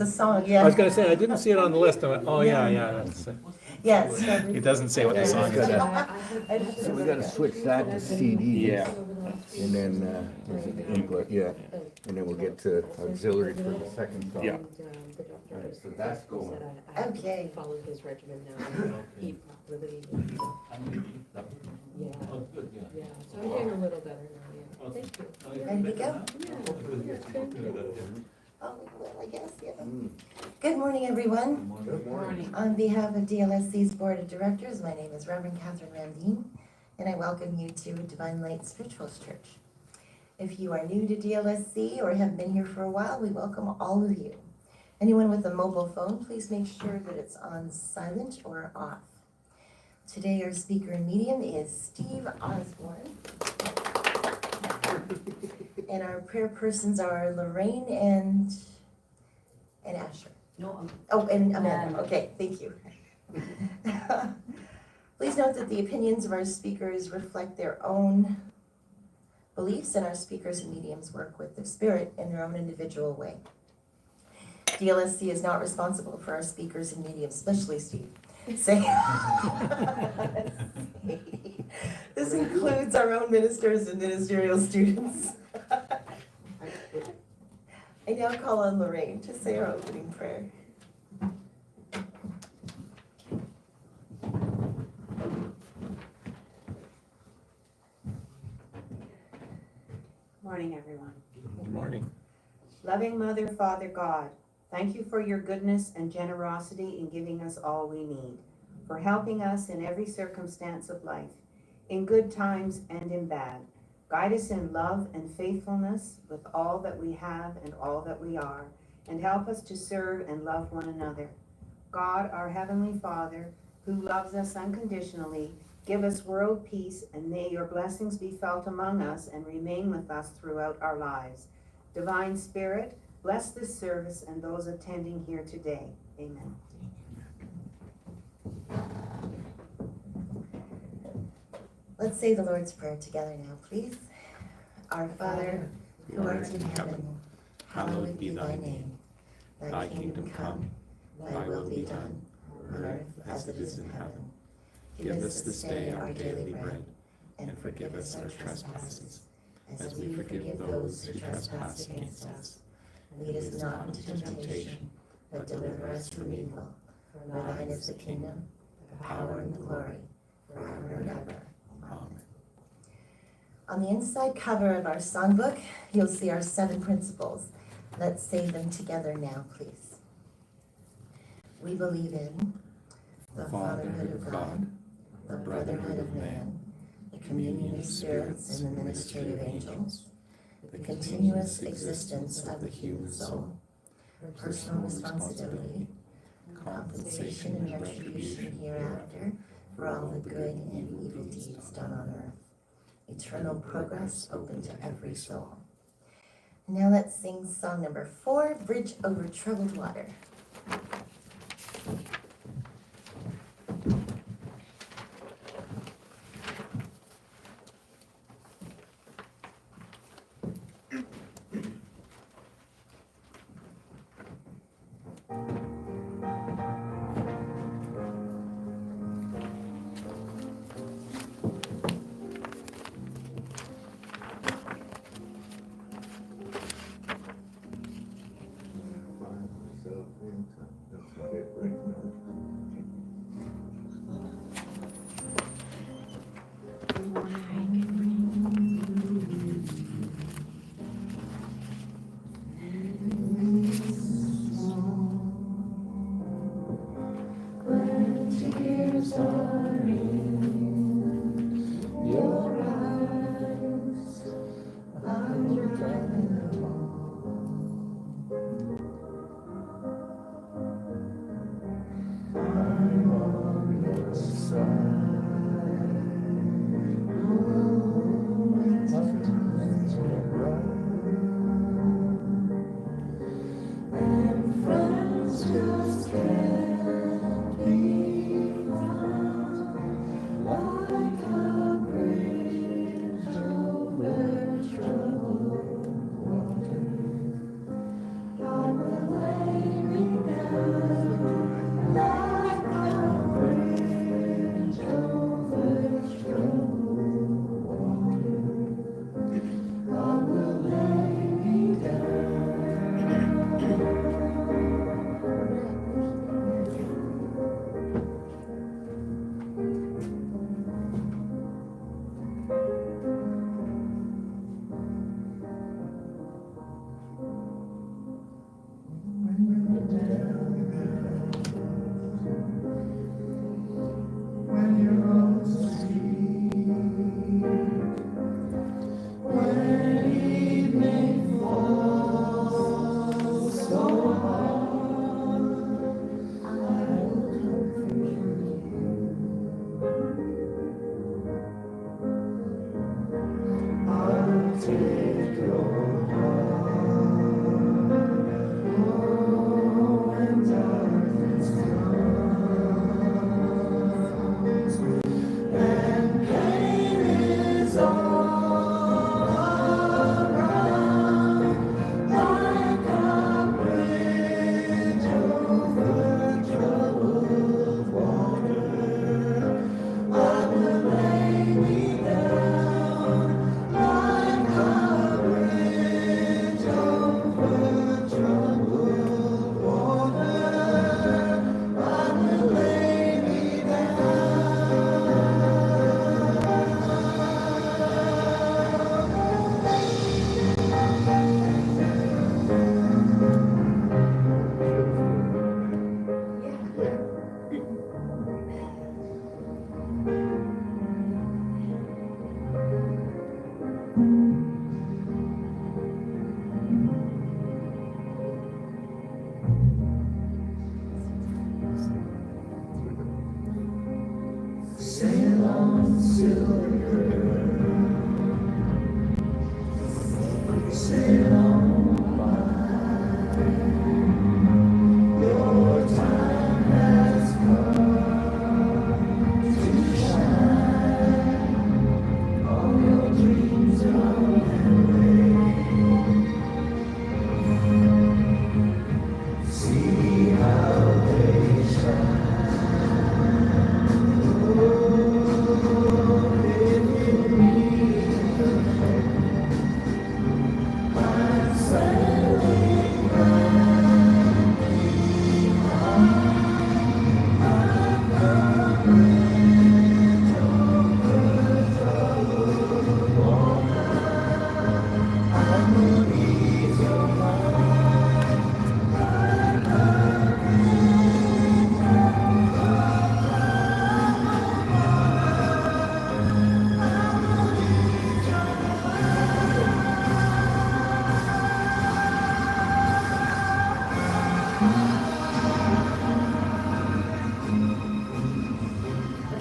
The song, I yeah. was gonna say, I didn't see it on the list. I went, oh, yeah, that's, Yes. it doesn't say what the song is. So we gotta switch that to CD. Yeah. And then, input, yeah, and then we'll get to auxiliary for the second song. Yeah. Alright, so that's going. Okay. Followed his regimen now. Eat properly. Yeah. So I'm doing a little better now, yeah. Thank you. Ready to go? Oh, well, I guess, yeah. Good morning, everyone. Good morning. On behalf of DLSC's Board of Directors, my name is Reverend Catherine Ramdine, and I welcome you to Divine Light Spiritualist Church. If you are new to DLSC or have been here for a while, we welcome all of you. Anyone with a mobile phone, please make sure that it's on silent or off. Today, our speaker and medium is Steve Osborne. And our prayer persons are Lorraine and Asher. No, Oh, and Amanda. Okay, thank you. Please note that the opinions of our speakers reflect their own beliefs, and our speakers and mediums work with the spirit in their own individual way. DLSC is not responsible for our speakers and mediums, especially Steve. This includes our own ministers and ministerial students. I now call on Lorraine to say our opening prayer. morning, everyone. Good morning. Loving Mother, Father God, thank you for your goodness and generosity in giving us all we need, for helping us in every circumstance of life, in good times and in bad. Guide us in love and faithfulness with all that we have and all that we are, and help us to serve and love one another. God, our Heavenly Father, who loves us unconditionally, give us world peace, and may your blessings be felt among us and remain with us throughout our lives. Divine Spirit, bless this service and those attending here today. Amen. Let's say the Lord's Prayer together now, please. Our Father, who art in heaven, hallowed be thy name. Thy kingdom come, thy will be done, on earth as it is in heaven. Give us this day our daily bread, and forgive us our trespasses, as we forgive those who trespass against us. Lead us not into temptation, but deliver us from evil. For thine is the kingdom, the power, and the glory, forever and ever. Amen. On the inside cover of our songbook, you'll see our 7 principles. Let's say them together now, please. We believe in the fatherhood of God, the brotherhood of man, the communion of spirits and the ministry of angels, the continuous existence of the human soul, personal responsibility, compensation and retribution hereafter for all the good and evil deeds done on earth, eternal progress open to every soul. Now let's sing song number 4, Bridge Over Troubled Water.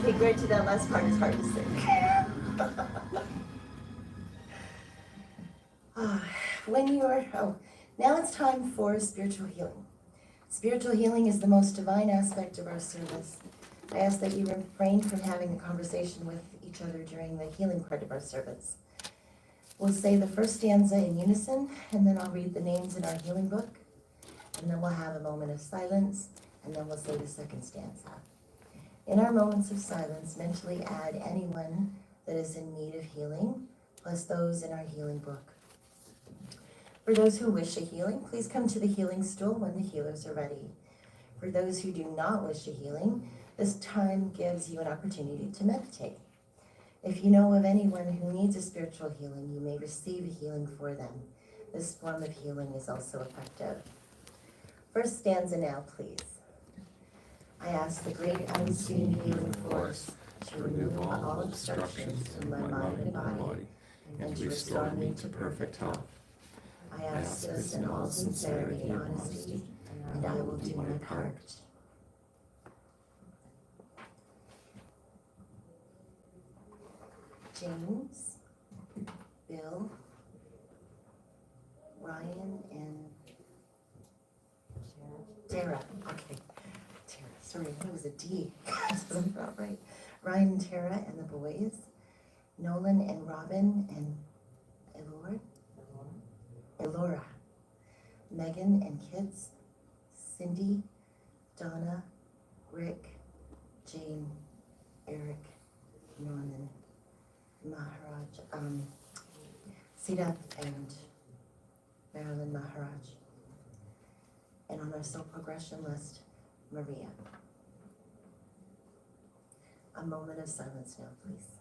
Okay, granted, that last part is hard to sing. Now it's time for spiritual healing. Spiritual healing is the most divine aspect of our service. I ask that you refrain from having a conversation with each other during the healing part of our service. We'll say the first stanza in unison, and then I'll read the names in our healing book, and then we'll have a moment of silence, and then we'll say the second stanza. In our moments of silence, mentally add anyone that is in need of healing, plus those in our healing book. For those who wish a healing, please come to the healing stool when the healers are ready. For those who do not wish a healing, this time gives you an opportunity to meditate. If you know of anyone who needs a spiritual healing, you may receive a healing for them. This form of healing is also effective. First stanza now, please. I ask the great unseen healing force to remove all obstructions in my mind and body, and to restore me to perfect health. I ask this in all sincerity and honesty, and I will do my part. James, Bill, Ryan, and Tara. Okay, Tara. Sorry, I thought it was a D. That doesn't feel right. Ryan and Tara and the boys, Nolan and Robin and Elora, Megan and kids, Cindy, Donna, Rick, Jane, Eric, Norman, Maharaj, Sita and Marilyn Maharaj. And on our soul progression list, Maria. A moment of silence now, please.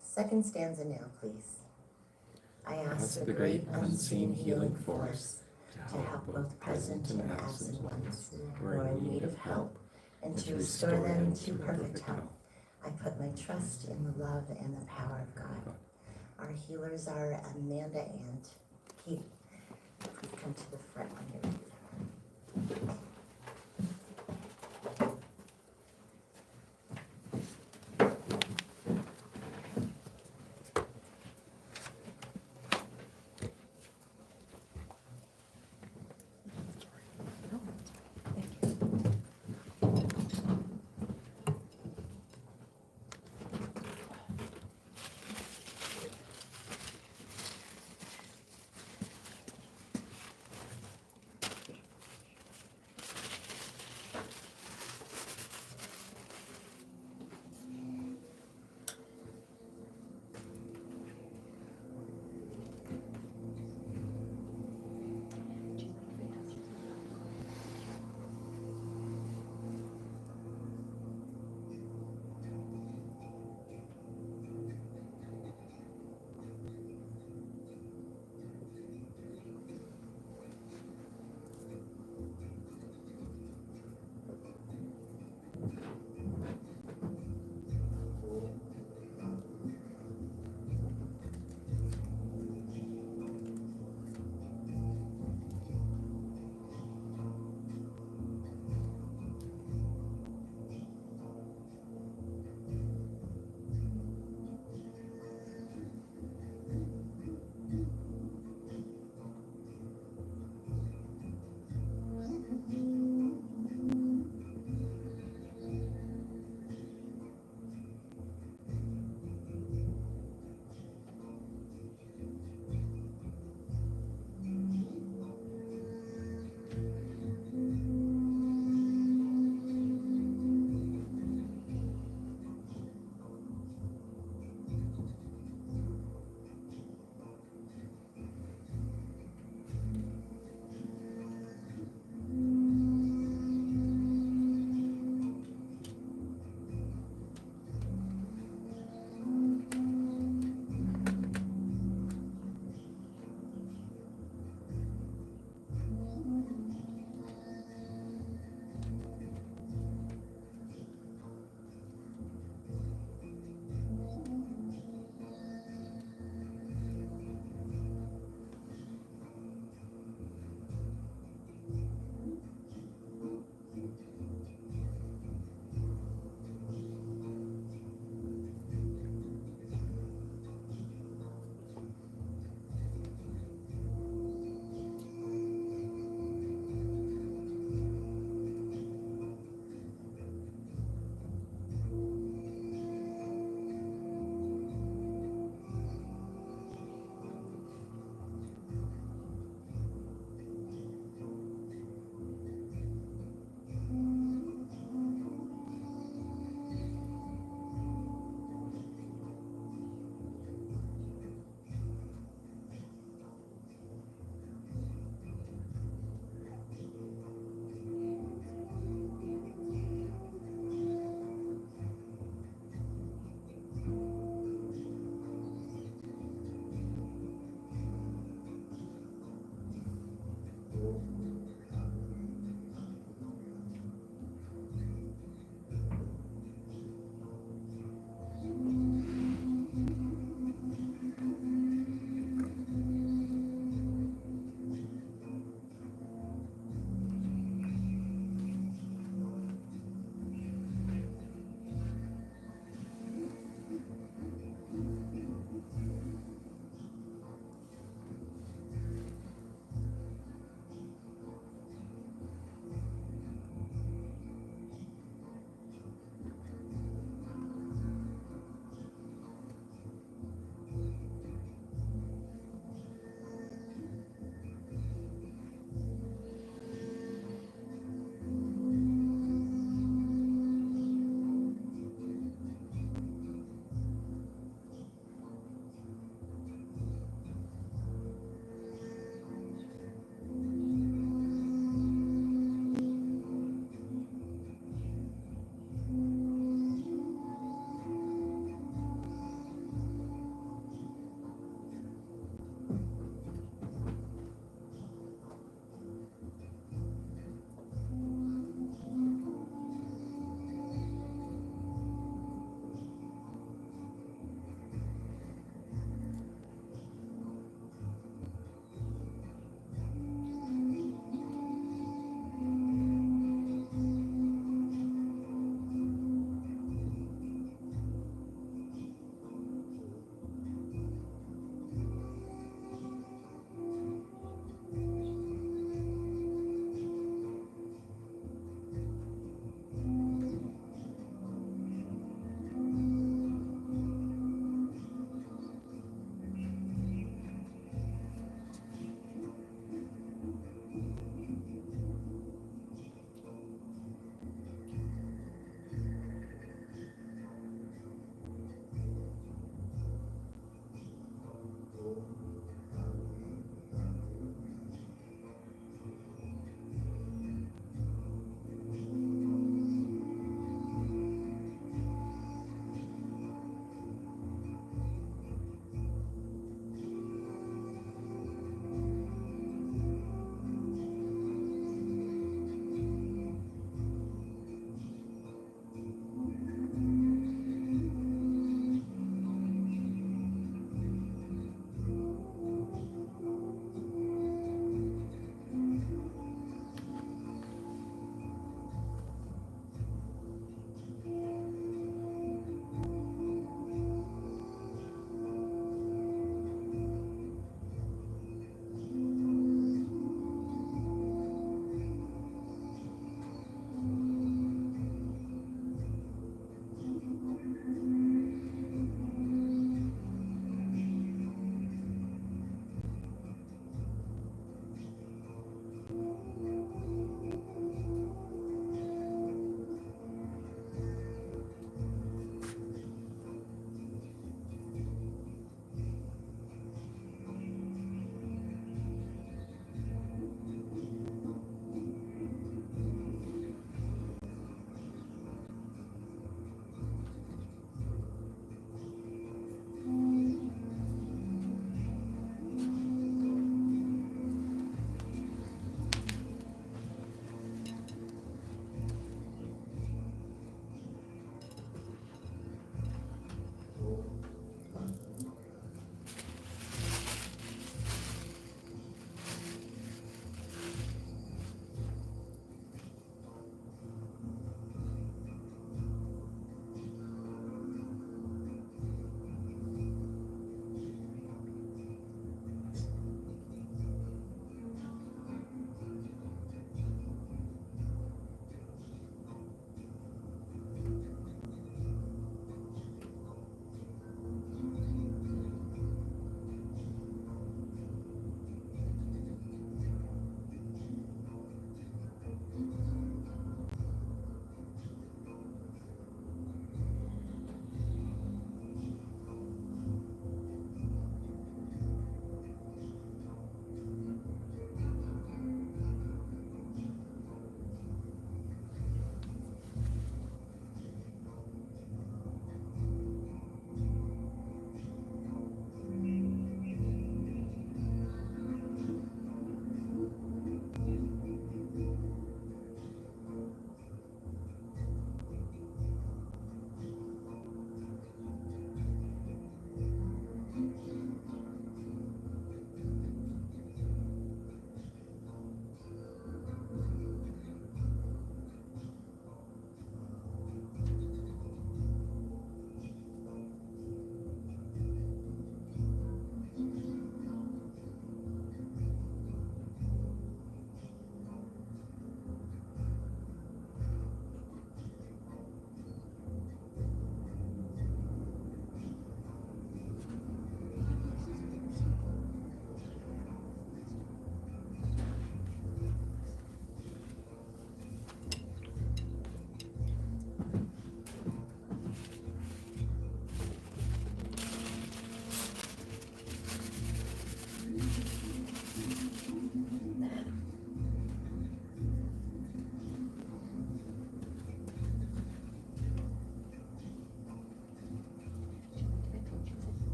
Second stanza now, please. I ask the great unseen healing force to help both present and absent ones who are in need of help, and to restore them to perfect health. I put my trust in the love and the power of God. Our healers are Amanda and Katie. Please come to the front when you're ready.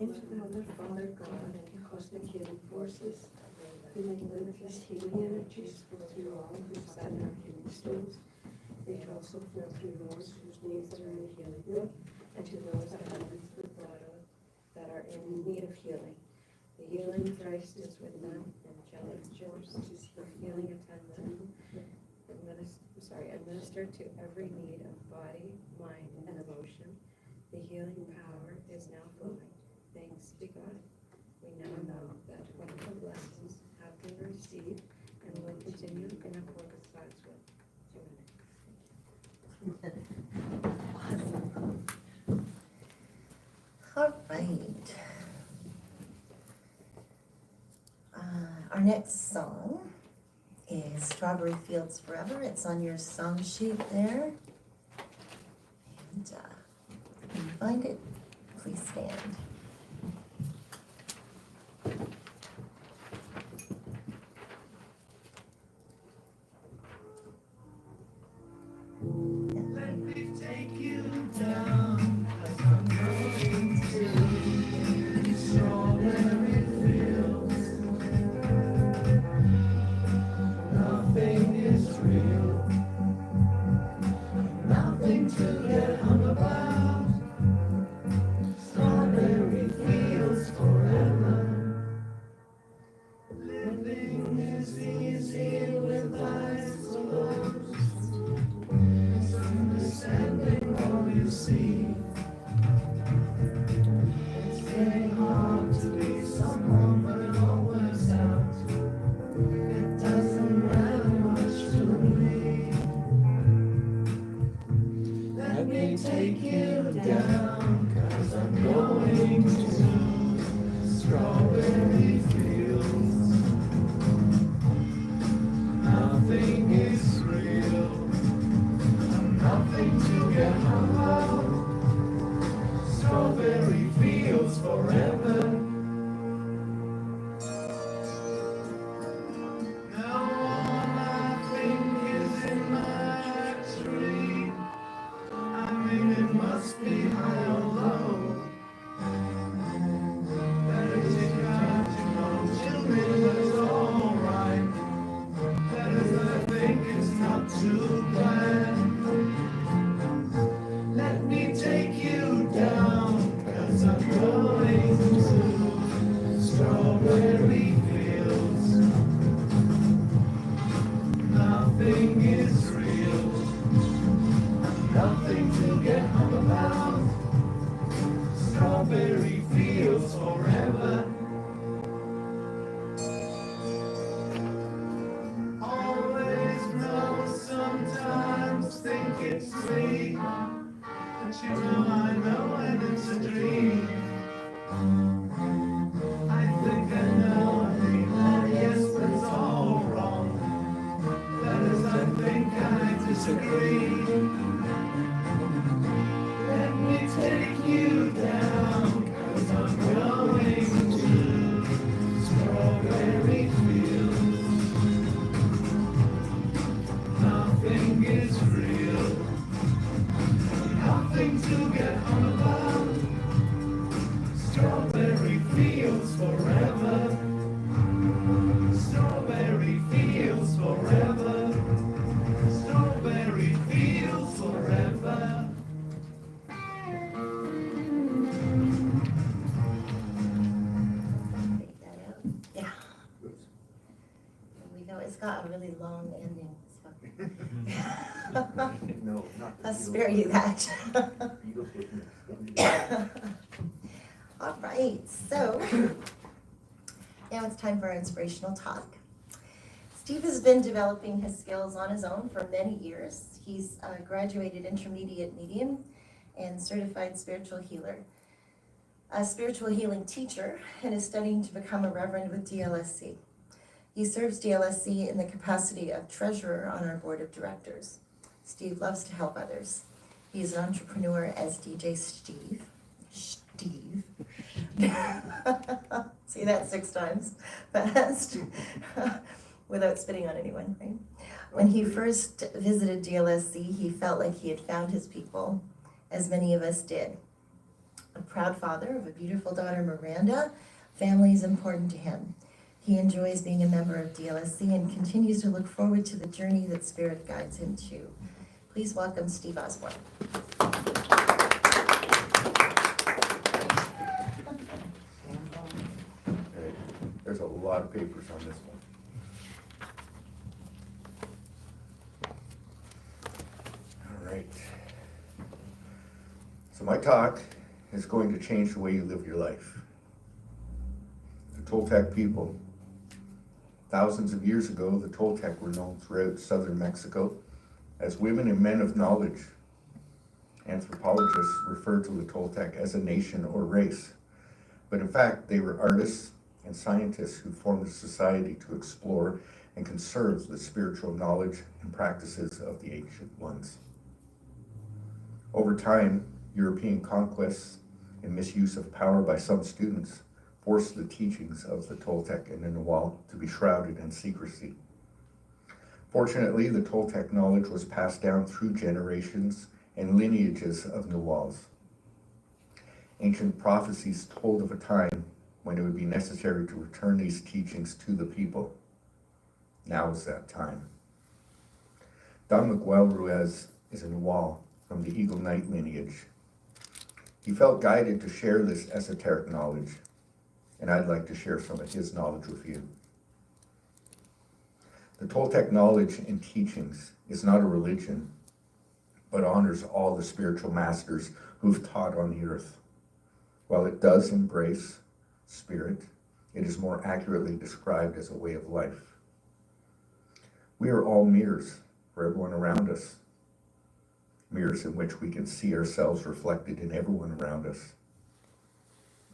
into the Mother, Father, God, and cosmic healing forces. We may live His healing energies flow through all who sat in our healing stones. They also flow through those whose names are in the healing room, and to those that have been through battle that are in need of healing. The healing of Christ is with them, angelic forces for healing attend them. Administer to every need of body, mind, and emotion. The healing power is now flowing. Thanks be God. We now know that whatever blessings have been received and will continue in accord with God's will. All right. Our next song is Strawberry Fields Forever. It's on your song sheet there. And if you find it, please stand. Let me take you down, 'cause I'm going to strawberry fields. Nothing is real, nothing to get hung about. Strawberry fields forever. Living is easy with eyes closed. Understanding all you see. It's getting hard to be someone, but it all works out. It doesn't matter much to me. Let me take you down, 'cause I'm going to strawberry fields. Nothing is real, nothing to get hung about. Strawberry fields forever. Now all I think is in my tree. I mean, it must be high or low. That is it, God, you know. Tell me that's alright. That is, I think it's not too bad. Let me take you down, 'cause I'm going to strawberry fields. Nothing is real, nothing to get hung about. Strawberry fields forever. Always know, sometimes think it's sweet. But you know and it's a dream. I think I know, yes, but it's all wrong. That is, I think I disagree. Let me take you down, 'cause I'm going to strawberry fields. Nothing is real, nothing to get hung about. Strawberry fields forever. Strawberry fields forever. Strawberry fields forever. Take that out. Yeah. And we know it's got a really long ending, so. No, not. I'll spare you that. All right, so now it's time for our inspirational talk. Steve has been developing his skills on his own for many years. He's a graduated intermediate medium and certified spiritual healer, a spiritual healing teacher, and is studying to become a reverend with DLSC. He serves DLSC in the capacity of treasurer on our board of directors. Steve loves to help others. He's an entrepreneur as DJ Steve. Steve. See that 6 times fast without spitting on anyone, right? When he first visited DLSC, he felt like he had found his people, as many of us did. A proud father of a beautiful daughter, Miranda, family is important to him. He enjoys being a member of DLSC and continues to look forward to the journey that Spirit guides him to. Please welcome Steve Osborne. Okay, there's a lot of papers on this one. All right. So my talk is going to change the way you live your life. The Toltec people, thousands of years ago, the Toltec were known throughout southern Mexico as women and men of knowledge. Anthropologists refer to the Toltec as a nation or race, but in fact, they were artists and scientists who formed a society to explore and conserve the spiritual knowledge and practices of the ancient ones. Over time, European conquests and misuse of power by some students forced the teachings of the Toltec and the Nahual to be shrouded in secrecy. Fortunately, the Toltec knowledge was passed down through generations and lineages of Nahuals. Ancient prophecies told of a time when it would be necessary to return these teachings to the people. Now is that time. Don Miguel Ruiz is a Nahual from the Eagle Knight lineage. He felt guided to share this esoteric knowledge, and I'd like to share some of his knowledge with you. The Toltec knowledge and teachings is not a religion, but honors all the spiritual masters who've taught on the earth. While it does embrace spirit, it is more accurately described as a way of life. We are all mirrors for everyone around us, mirrors in which we can see ourselves reflected in everyone around us.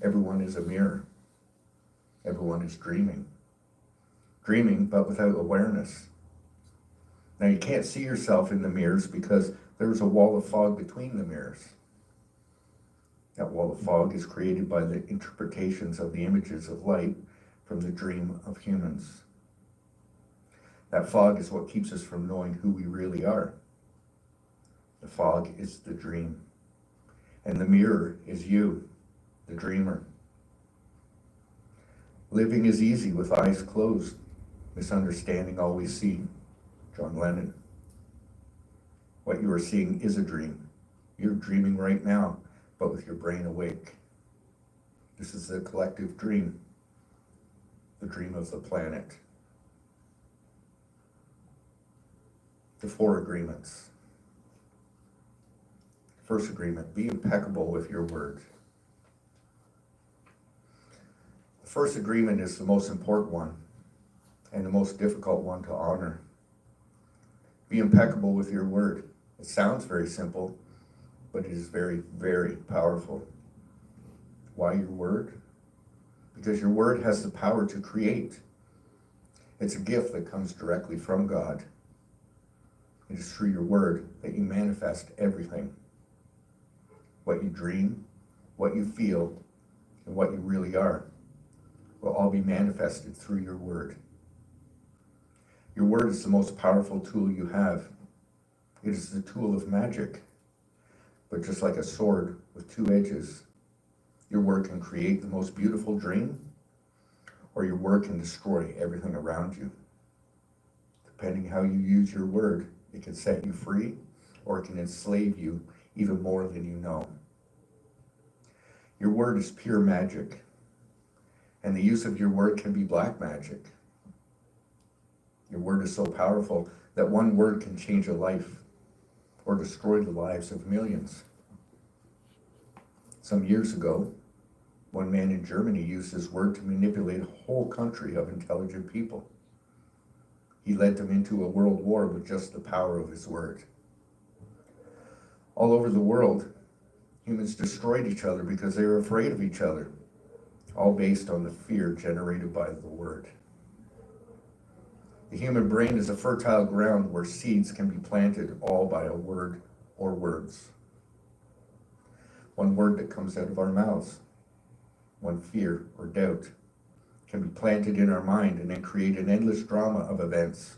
Everyone is a mirror. Everyone is dreaming but without awareness. Now you can't see yourself in the mirrors because there's a wall of fog between the mirrors. That wall of fog is created by the interpretations of the images of light from the dream of humans. That fog is what keeps us from knowing who we really are. The fog is the dream, and the mirror is you, the dreamer. Living is easy with eyes closed, misunderstanding all we see. John Lennon. What you are seeing is a dream. You're dreaming right now, but with your brain awake. This is the collective dream, the dream of the planet. The 4 agreements. First agreement, be impeccable with your word. The first agreement is the most important one and the most difficult one to honor. Be impeccable with your word. It sounds very simple, but it is very, very powerful. Why your word? Because your word has the power to create. It's a gift that comes directly from God. It is through your word that you manifest everything. What you dream, what you feel, and what you really are will all be manifested through your word. Your word is the most powerful tool you have. It is the tool of magic. But just like a sword with 2 edges, your word can create the most beautiful dream, or your word can destroy everything around you. Depending how you use your word, it can set you free, or it can enslave you even more than you know. Your word is pure magic, and the use of your word can be black magic. Your word is so powerful that one word can change a life or destroy the lives of millions. Some years ago, one man in Germany used his word to manipulate a whole country of intelligent people. He led them into a world war with just the power of his word. All over the world, humans destroyed each other because they were afraid of each other, all based on the fear generated by the word. The human brain is a fertile ground where seeds can be planted all by a word or words. One word that comes out of our mouths, one fear or doubt, can be planted in our mind and then create an endless drama of events.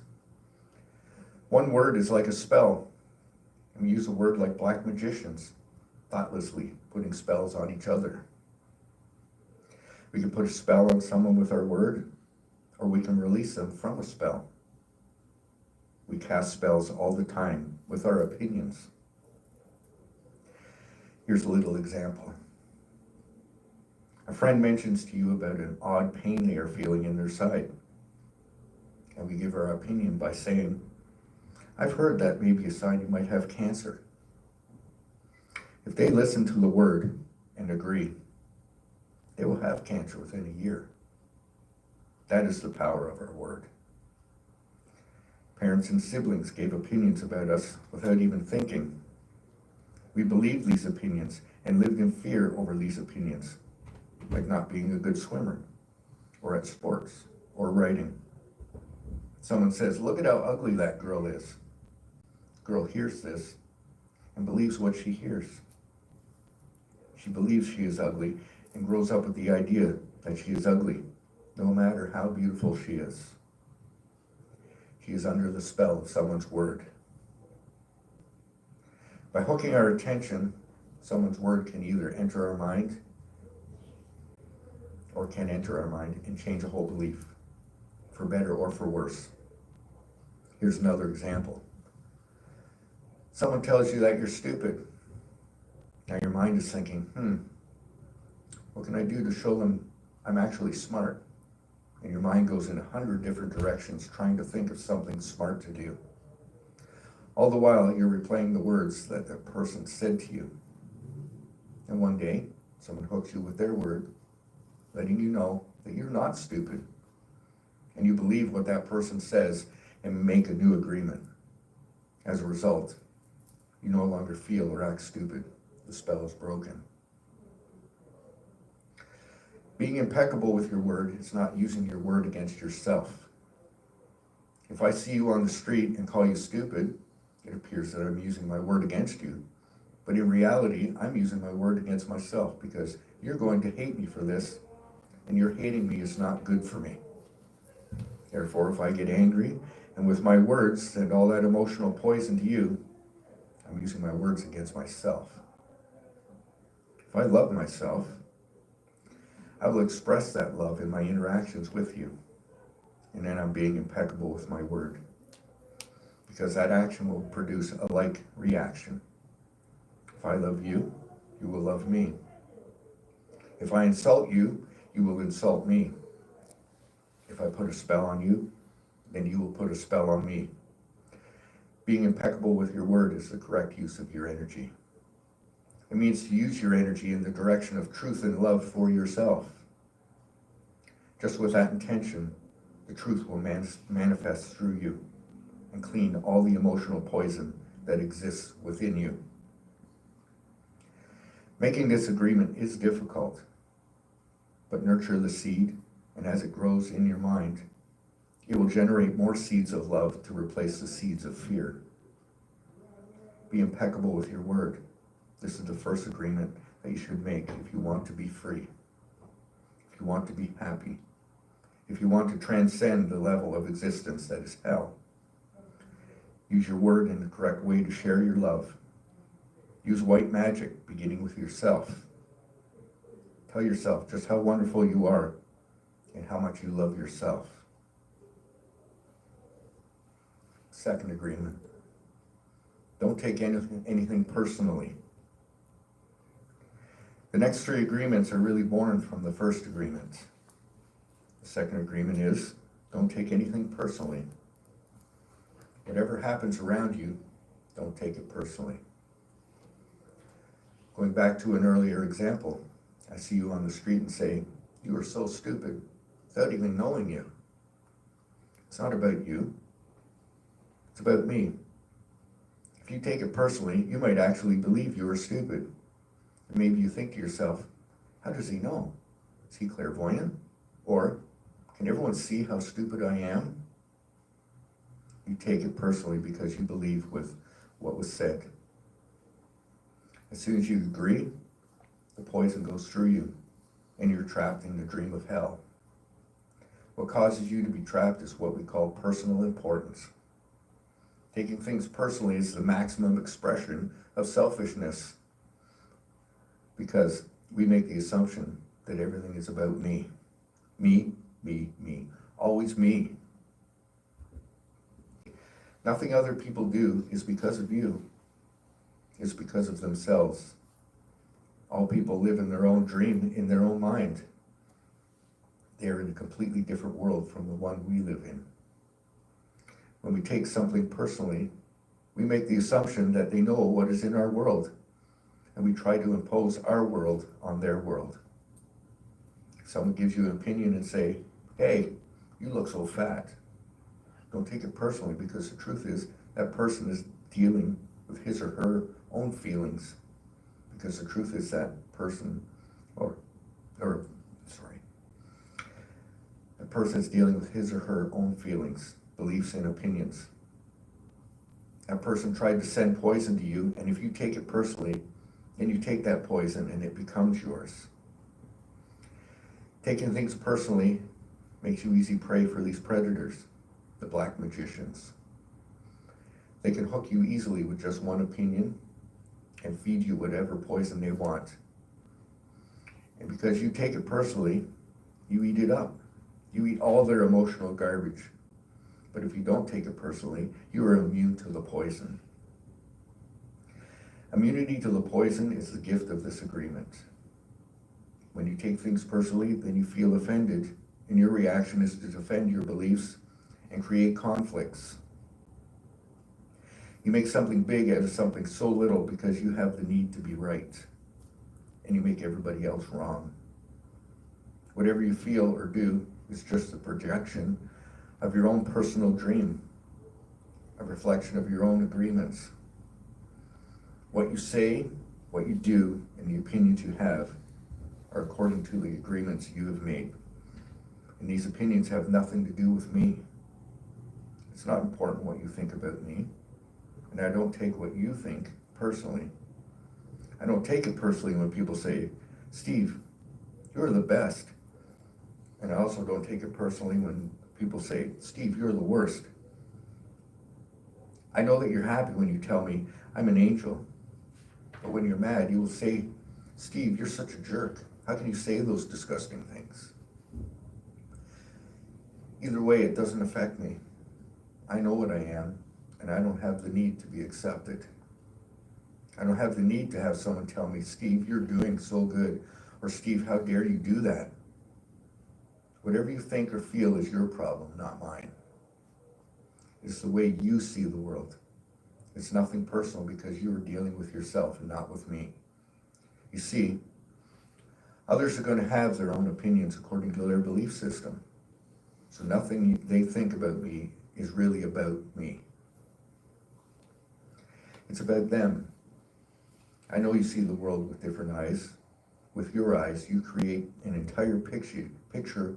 One word is like a spell, and we use a word like black magicians. thoughtlessly putting spells on each other. We can put a spell on someone with our word, or we can release them from a spell. We cast spells all the time with our opinions. Here's a little example. A friend mentions to you about an odd pain they are feeling in their side. And we give our opinion by saying, I've heard that may be a sign you might have cancer. If they listen to the word and agree, they will have cancer within a year. That is the power of our word. Parents and siblings gave opinions about us without even thinking. We believed these opinions and lived in fear over these opinions, like not being a good swimmer, or at sports, or writing. Someone says, look at how ugly that girl is. The girl hears this and believes what she hears. She believes she is ugly and grows up with the idea that she is ugly, no matter how beautiful she is. She is under the spell of someone's word. By hooking our attention, someone's word can either enter our mind or can enter our mind and change a whole belief, for better or for worse. Here's another example. Someone tells you that you're stupid. Now your mind is thinking, what can I do to show them I'm actually smart? And your mind goes in 100 different directions trying to think of something smart to do. All the while, you're replaying the words that the person said to you. And one day, someone hooks you with their word, letting you know that you're not stupid. And you believe what that person says and make a new agreement. As a result, you no longer feel or act stupid. The spell is broken. Being impeccable with your word is not using your word against yourself. If I see you on the street and call you stupid, it appears that I'm using my word against you. But in reality, I'm using my word against myself because you're going to hate me for this, and your hating me is not good for me. Therefore, if I get angry and with my words send all that emotional poison to you, I'm using my words against myself. If I love myself, I will express that love in my interactions with you, and then I'm being impeccable with my word, because that action will produce a like reaction. If I love you, you will love me. If I insult you, you will insult me. If I put a spell on you, then you will put a spell on me. Being impeccable with your word is the correct use of your energy. It means to use your energy in the direction of truth and love for yourself. Just with that intention, the truth will manifest through you and clean all the emotional poison that exists within you. Making this agreement is difficult, but nurture the seed, and as it grows in your mind, it will generate more seeds of love to replace the seeds of fear. Be impeccable with your word. This is the first agreement that you should make if you want to be free, if you want to be happy, if you want to transcend the level of existence that is hell. Use your word in the correct way to share your love. Use white magic, beginning with yourself. Tell yourself just how wonderful you are and how much you love yourself. Second agreement. Don't take anything personally. The next three agreements are really born from the first agreement. The second agreement is, don't take anything personally. Whatever happens around you, don't take it personally. Going back to an earlier example, I see you on the street and say, you are so stupid, without even knowing you. It's not about you. It's about me. If you take it personally, you might actually believe you are stupid. And maybe you think to yourself, how does he know? Is he clairvoyant? Or, can everyone see how stupid I am? You take it personally because you believe with what was said. As soon as you agree, the poison goes through you, and you're trapped in the dream of hell. What causes you to be trapped is what we call personal importance. Taking things personally is the maximum expression of selfishness. because we make the assumption that everything is about me. Me, me, me. Always me. Nothing other people do is because of you. It's because of themselves. All people live in their own dream, in their own mind. They're in a completely different world from the one we live in. When we take something personally, we make the assumption that they know what is in our world, and we try to impose our world on their world. Someone gives you an opinion and say, hey, you look so fat. Don't take it personally, because the truth is that person is dealing with his or her own feelings, because the truth is that person, that person is dealing with his or her own feelings, beliefs, and opinions. That person tried to send poison to you, and if you take it personally, then you take that poison and it becomes yours. Taking things personally makes you easy prey for these predators, the black magicians. They can hook you easily with just one opinion and feed you whatever poison they want. And because you take it personally, you eat it up. You eat all their emotional garbage. But if you don't take it personally, you are immune to the poison. Immunity to the poison is the gift of this agreement. When you take things personally, then you feel offended, and your reaction is to defend your beliefs and create conflicts. You make something big out of something so little because you have the need to be right, and you make everybody else wrong. Whatever you feel or do is just a projection of your own personal dream, a reflection of your own agreements. What you say, what you do, and the opinions you have are according to the agreements you have made. And these opinions have nothing to do with me. It's not important what you think about me. And I don't take what you think personally. I don't take it personally when people say, Steve, you're the best. And I also don't take it personally when people say, Steve, you're the worst. I know that you're happy when you tell me I'm an angel. But when you're mad, you will say, Steve, you're such a jerk. How can you say those disgusting things? Either way, it doesn't affect me. I know what I am, and I don't have the need to be accepted. I don't have the need to have someone tell me, Steve, you're doing so good, or Steve, how dare you do that? Whatever you think or feel is your problem, not mine. It's the way you see the world. It's nothing personal because you are dealing with yourself and not with me. You see, others are going to have their own opinions according to their belief system. So nothing they think about me is really about me. It's about them. I know you see the world with different eyes. With your eyes, you create an entire picture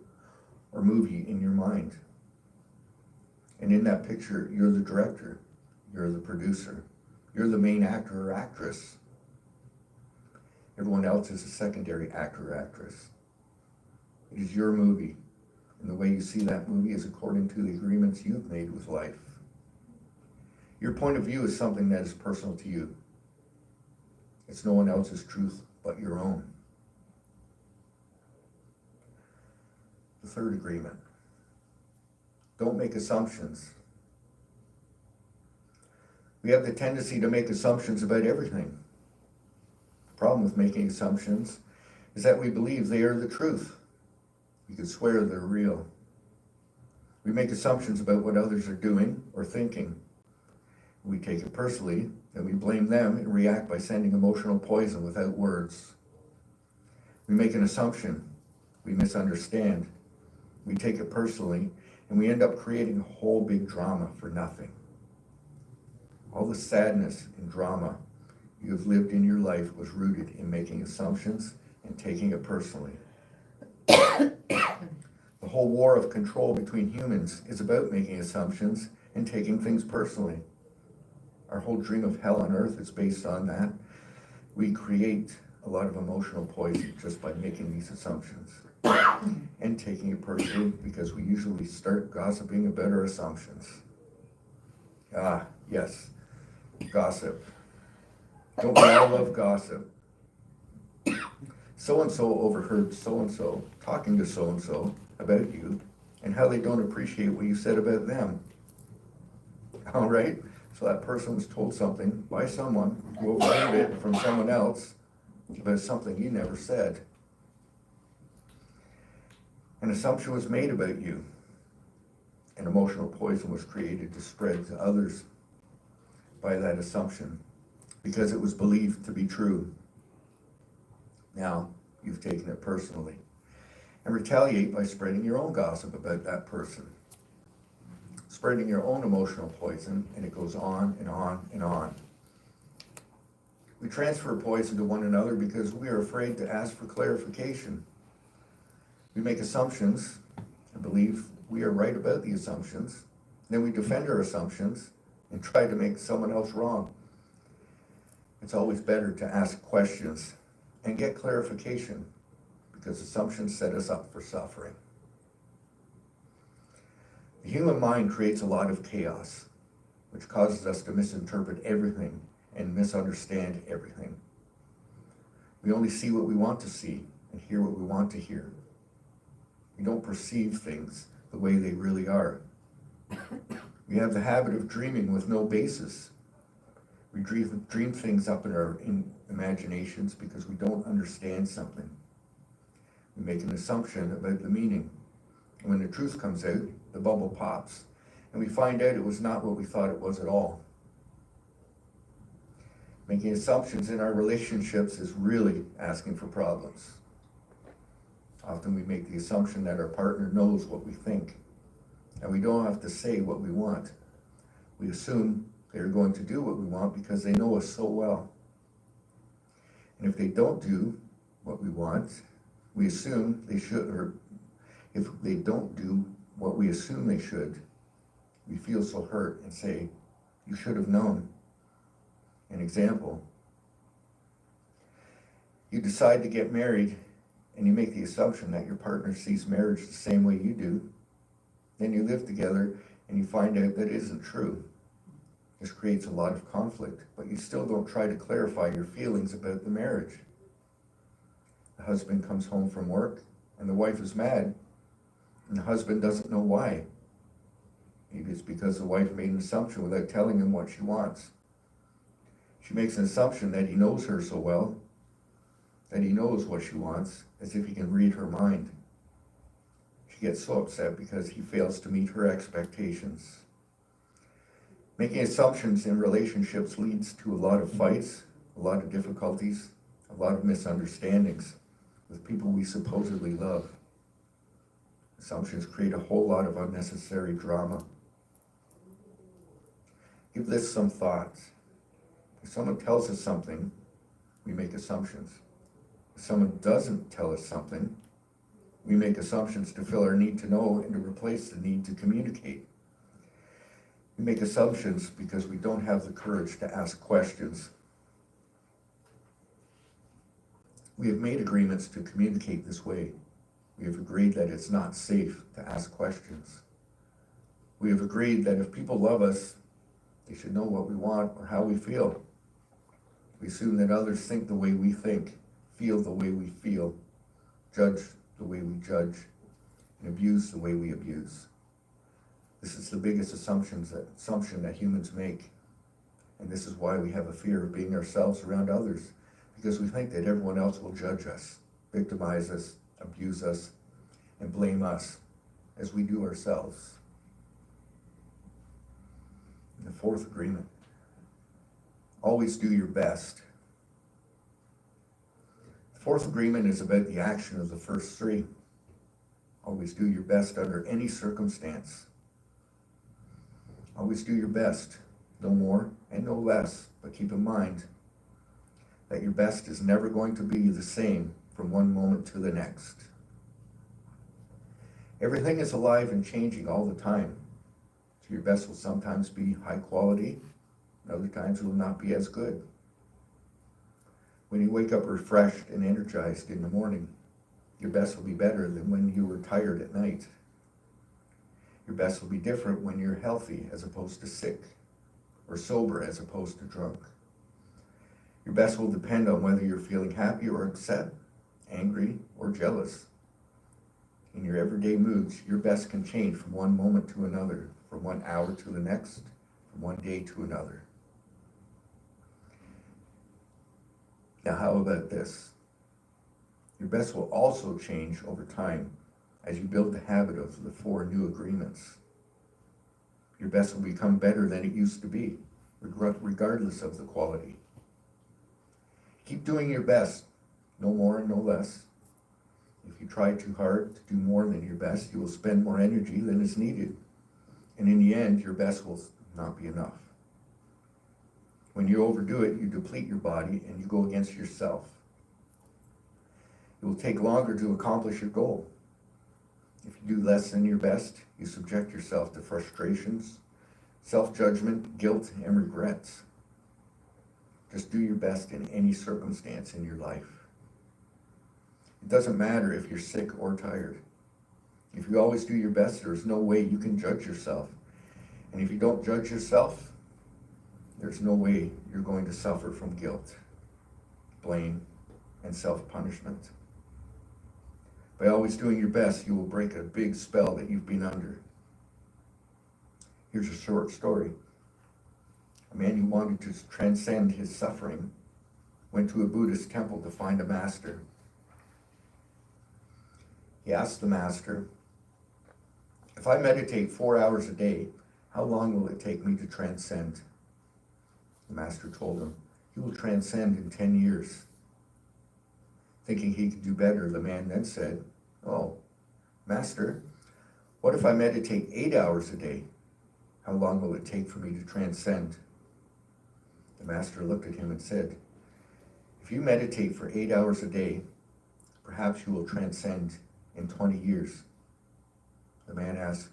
or movie in your mind. And in that picture, you're the director, you're the producer, you're the main actor or actress. Everyone else is a secondary actor or actress. It is your movie, and the way you see that movie is according to the agreements you've made with life. Your point of view is something that is personal to you. It's no one else's truth but your own. The third agreement. Don't make assumptions. We have the tendency to make assumptions about everything. The problem with making assumptions is that we believe they are the truth. You could swear they're real. We make assumptions about what others are doing or thinking. We take it personally, and we blame them and react by sending emotional poison without words. We make an assumption. We misunderstand. We take it personally, and we end up creating a whole big drama for nothing. All the sadness and drama you have lived in your life was rooted in making assumptions and taking it personally. The whole war of control between humans is about making assumptions and taking things personally. Our whole dream of hell on earth is based on that. We create a lot of emotional poison just by making these assumptions and taking it personally, because we usually start gossiping about our assumptions. Ah, yes, gossip. Don't we all love gossip? So-and-so overheard so-and-so talking to so-and-so about you and how they don't appreciate what you said about them. All right? So that person was told something by someone who overheard it from someone else about something you never said. An assumption was made about you. An emotional poison was created to spread to others by that assumption because it was believed to be true. Now, you've taken it personally and retaliate by spreading your own gossip about that person, spreading your own emotional poison, and it goes on and on and on. We transfer poison to one another because we are afraid to ask for clarification. We make assumptions and believe we are right about the assumptions. Then we defend our assumptions and try to make someone else wrong. It's always better to ask questions and get clarification because assumptions set us up for suffering. The human mind creates a lot of chaos, which causes us to misinterpret everything and misunderstand everything. We only see what we want to see and hear what we want to hear. We don't perceive things the way they really are. We have the habit of dreaming with no basis. We dream things up in our imaginations because we don't understand something. We make an assumption about the meaning. And when the truth comes out, the bubble pops, and we find out it was not what we thought it was at all. Making assumptions in our relationships is really asking for problems. Often we make the assumption that our partner knows what we think, and we don't have to say what we want. We assume they're going to do what we want because they know us so well. And if they don't do what we want, we assume they should, or if they don't do what we assume they should, we feel so hurt and say, "You should have known." An example, you decide to get married and you make the assumption that your partner sees marriage the same way you do. Then you live together and you find out that it isn't true. This creates a lot of conflict, but you still don't try to clarify your feelings about the marriage. The husband comes home from work and the wife is mad, and the husband doesn't know why. Maybe it's because the wife made an assumption without telling him what she wants. She makes an assumption that he knows her so well, that he knows what she wants, as if he can read her mind. She gets so upset because he fails to meet her expectations. Making assumptions in relationships leads to a lot of fights, a lot of difficulties, a lot of misunderstandings with people we supposedly love. Assumptions create a whole lot of unnecessary drama. Give this some thought. If someone tells us something, we make assumptions. If someone doesn't tell us something, we make assumptions to fill our need to know and to replace the need to communicate. We make assumptions because we don't have the courage to ask questions. We have made agreements to communicate this way. We have agreed that it's not safe to ask questions. We have agreed that if people love us, they should know what we want or how we feel. We assume that others think the way we think, feel the way we feel, judge the way we judge, and abuse the way we abuse. This is the biggest assumption that humans make. And this is why we have a fear of being ourselves around others, because we think that everyone else will judge us, victimize us, abuse us, and blame us, as we do ourselves. And the fourth agreement, always do your best. The fourth agreement is about the action of the first three. Always do your best under any circumstance. Always do your best, no more and no less, but keep in mind that your best is never going to be the same from one moment to the next. Everything is alive and changing all the time. So your best will sometimes be high quality, and other times it will not be as good. When you wake up refreshed and energized in the morning, your best will be better than when you were tired at night. Your best will be different when you're healthy as opposed to sick, or sober as opposed to drunk. Your best will depend on whether you're feeling happy or upset, angry, or jealous. In your everyday moods, your best can change from one moment to another, from 1 hour to the next, from one day to another. Now, how about this? Your best will also change over time as you build the habit of the 4 new agreements. Your best will become better than it used to be, regardless of the quality. Keep doing your best, no more and no less. If you try too hard to do more than your best, you will spend more energy than is needed. And in the end, your best will not be enough. When you overdo it, you deplete your body and you go against yourself. It will take longer to accomplish your goal. If you do less than your best, you subject yourself to frustrations, self-judgment, guilt, and regrets. Just do your best in any circumstance in your life. It doesn't matter if you're sick or tired. If you always do your best, there's no way you can judge yourself. And if you don't judge yourself, there's no way you're going to suffer from guilt, blame, and self-punishment. By always doing your best, you will break a big spell that you've been under. Here's a short story. A man who wanted to transcend his suffering went to a Buddhist temple to find a master. He asked the master, "If I meditate 4 hours a day, how long will it take me to transcend?" The master told him, "You will transcend in 10 years. Thinking he could do better, the man then said, "Oh, master, what if I meditate 8 hours a day? How long will it take for me to transcend?" The master looked at him and said, "If you meditate for 8 hours a day, perhaps you will transcend in 20 years. The man asked,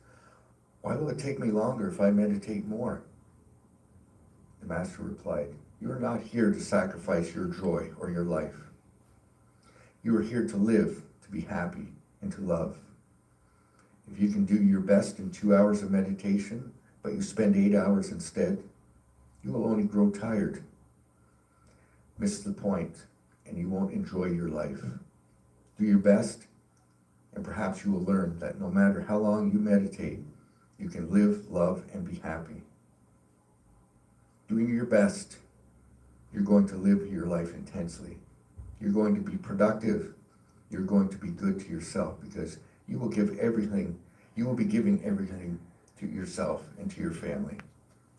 "Why will it take me longer if I meditate more?" The master replied, "You are not here to sacrifice your joy or your life. You are here to live, to be happy, and to love. If you can do your best in 2 hours of meditation, but you spend 8 hours instead, you will only grow tired, miss the point, and you won't enjoy your life. Do your best, and perhaps you will learn that no matter how long you meditate, you can live, love, and be happy. Doing your best, you're going to live your life intensely. You're going to be productive. You're going to be good to yourself because you will give everything. You will be giving everything to yourself and to your family,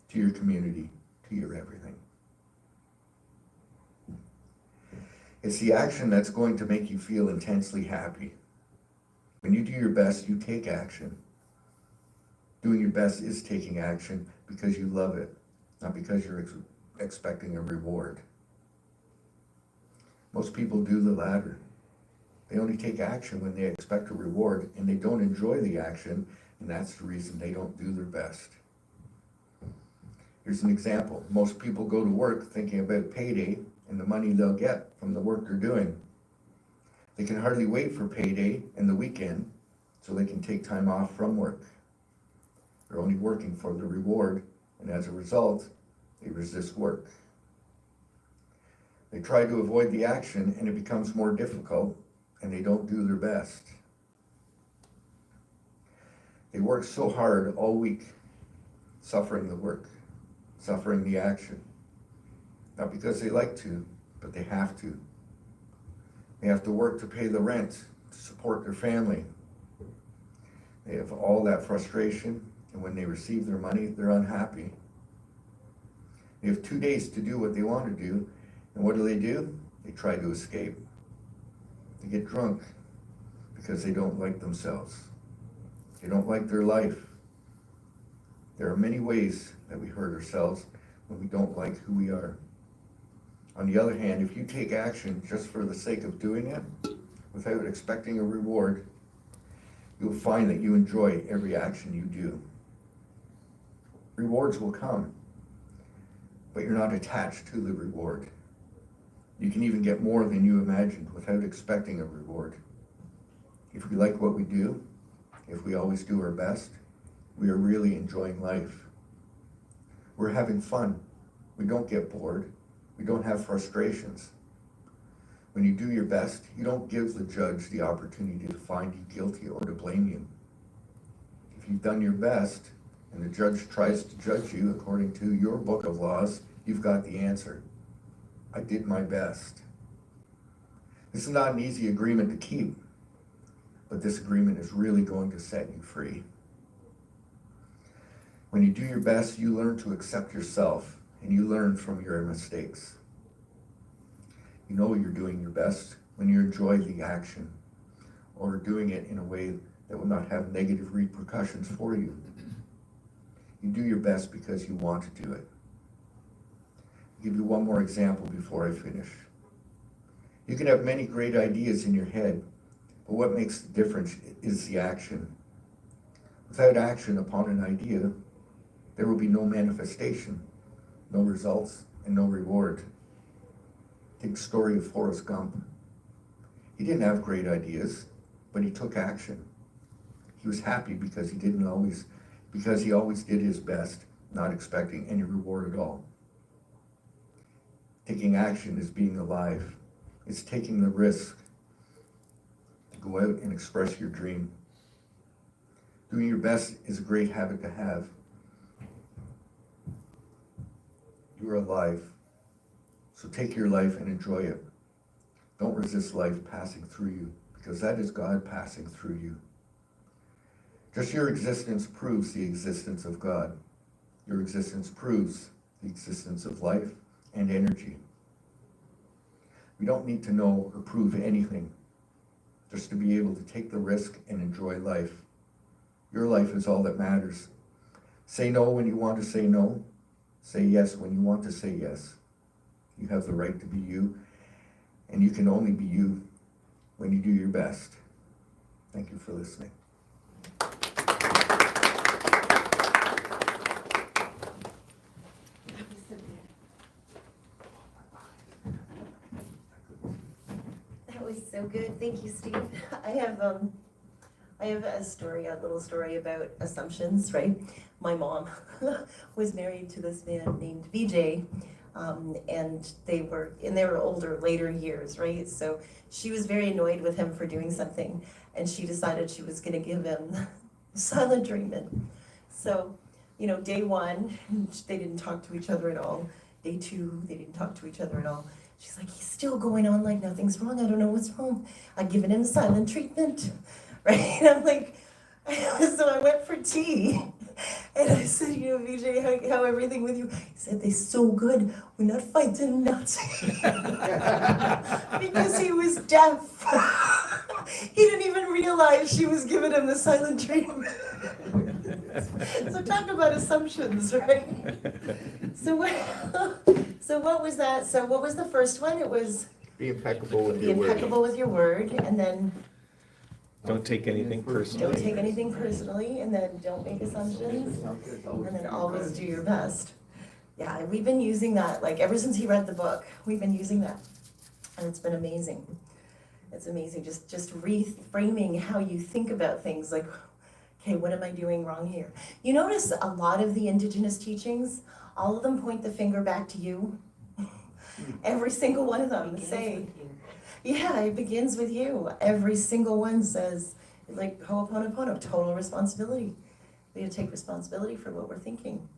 to your community, to your everything. It's the action that's going to make you feel intensely happy. When you do your best, you take action. Doing your best is taking action because you love it, not because you're expecting a reward. Most people do the latter. They only take action when they expect a reward and they don't enjoy the action, and that's the reason they don't do their best. Here's an example. Most people go to work thinking about payday and the money they'll get from the work they're doing. They can hardly wait for payday and the weekend so they can take time off from work. They're only working for the reward, and as a result, they resist work. They try to avoid the action and it becomes more difficult, and they don't do their best. They work so hard all week, suffering the work, suffering the action. Not because they like to, but they have to. They have to work to pay the rent, to support their family. They have all that frustration, and when they receive their money, they're unhappy. They have 2 days to do what they want to do, and what do? They try to escape. They get drunk because they don't like themselves. They don't like their life. There are many ways that we hurt ourselves when we don't like who we are. On the other hand, if you take action just for the sake of doing it, without expecting a reward, you'll find that you enjoy every action you do. Rewards will come, but you're not attached to the reward. You can even get more than you imagined without expecting a reward. If we like what we do, if we always do our best, we are really enjoying life. We're having fun. We don't get bored. We don't have frustrations. When you do your best, you don't give the judge the opportunity to find you guilty or to blame you. If you've done your best and the judge tries to judge you according to your book of laws, you've got the answer. I did my best. This is not an easy agreement to keep, but this agreement is really going to set you free. When you do your best, you learn to accept yourself and you learn from your mistakes. You know you're doing your best when you enjoy the action or doing it in a way that will not have negative repercussions for you. You do your best because you want to do it. I'll give you one more example before I finish. You can have many great ideas in your head, but what makes the difference is the action. Without action upon an idea, there will be no manifestation, no results, and no reward. Take the story of Forrest Gump. He didn't have great ideas, but he took action. He was happy because he always did his best, not expecting any reward at all. Taking action is being alive. It's taking the risk to go out and express your dream. Doing your best is a great habit to have. You're alive, so take your life and enjoy it. Don't resist life passing through you, because that is God passing through you. Just your existence proves the existence of God. Your existence proves the existence of life and energy. We don't need to know or prove anything, just to be able to take the risk and enjoy life. Your life is all that matters. Say no when you want to say no. Say yes when you want to say yes. You have the right to be you, and you can only be you when you do your best. Thank you for listening. That was so good. Thank you, Steve. I have a little story about assumptions, right? My mom was married to this man named VJ, and they were in their later years, right? So she was very annoyed with him for doing something, and she decided she was going to give him silent treatment. So, day one, they didn't talk to each other at all. Day two, they didn't talk to each other at all. She's like, he's still going on like nothing's wrong. I don't know what's wrong. I've given him silent treatment, right? And I'm like, so I went for tea. And I said, VJ, how everything with you? He said, they're so good. We're not fighting nuts. Because he was deaf. He didn't even realize she was giving him the silent treatment. So talk about assumptions, right? So what was that? So what was the first one? It was Be impeccable with be your word. impeccable with your word, and then Don't take anything personally. don't take anything personally, and then don't make assumptions, and then always do your best. Yeah, we've been using that, like ever since he read the book, we've been using that, and it's been amazing. It's amazing, just reframing how you think about things, like, okay, what am I doing wrong here? You notice a lot of the indigenous teachings, all of them point the finger back to you. Every single one of them say, yeah, it begins with you. Every single one says, like, ho'oponopono, total responsibility. We have to take responsibility for what we're thinking.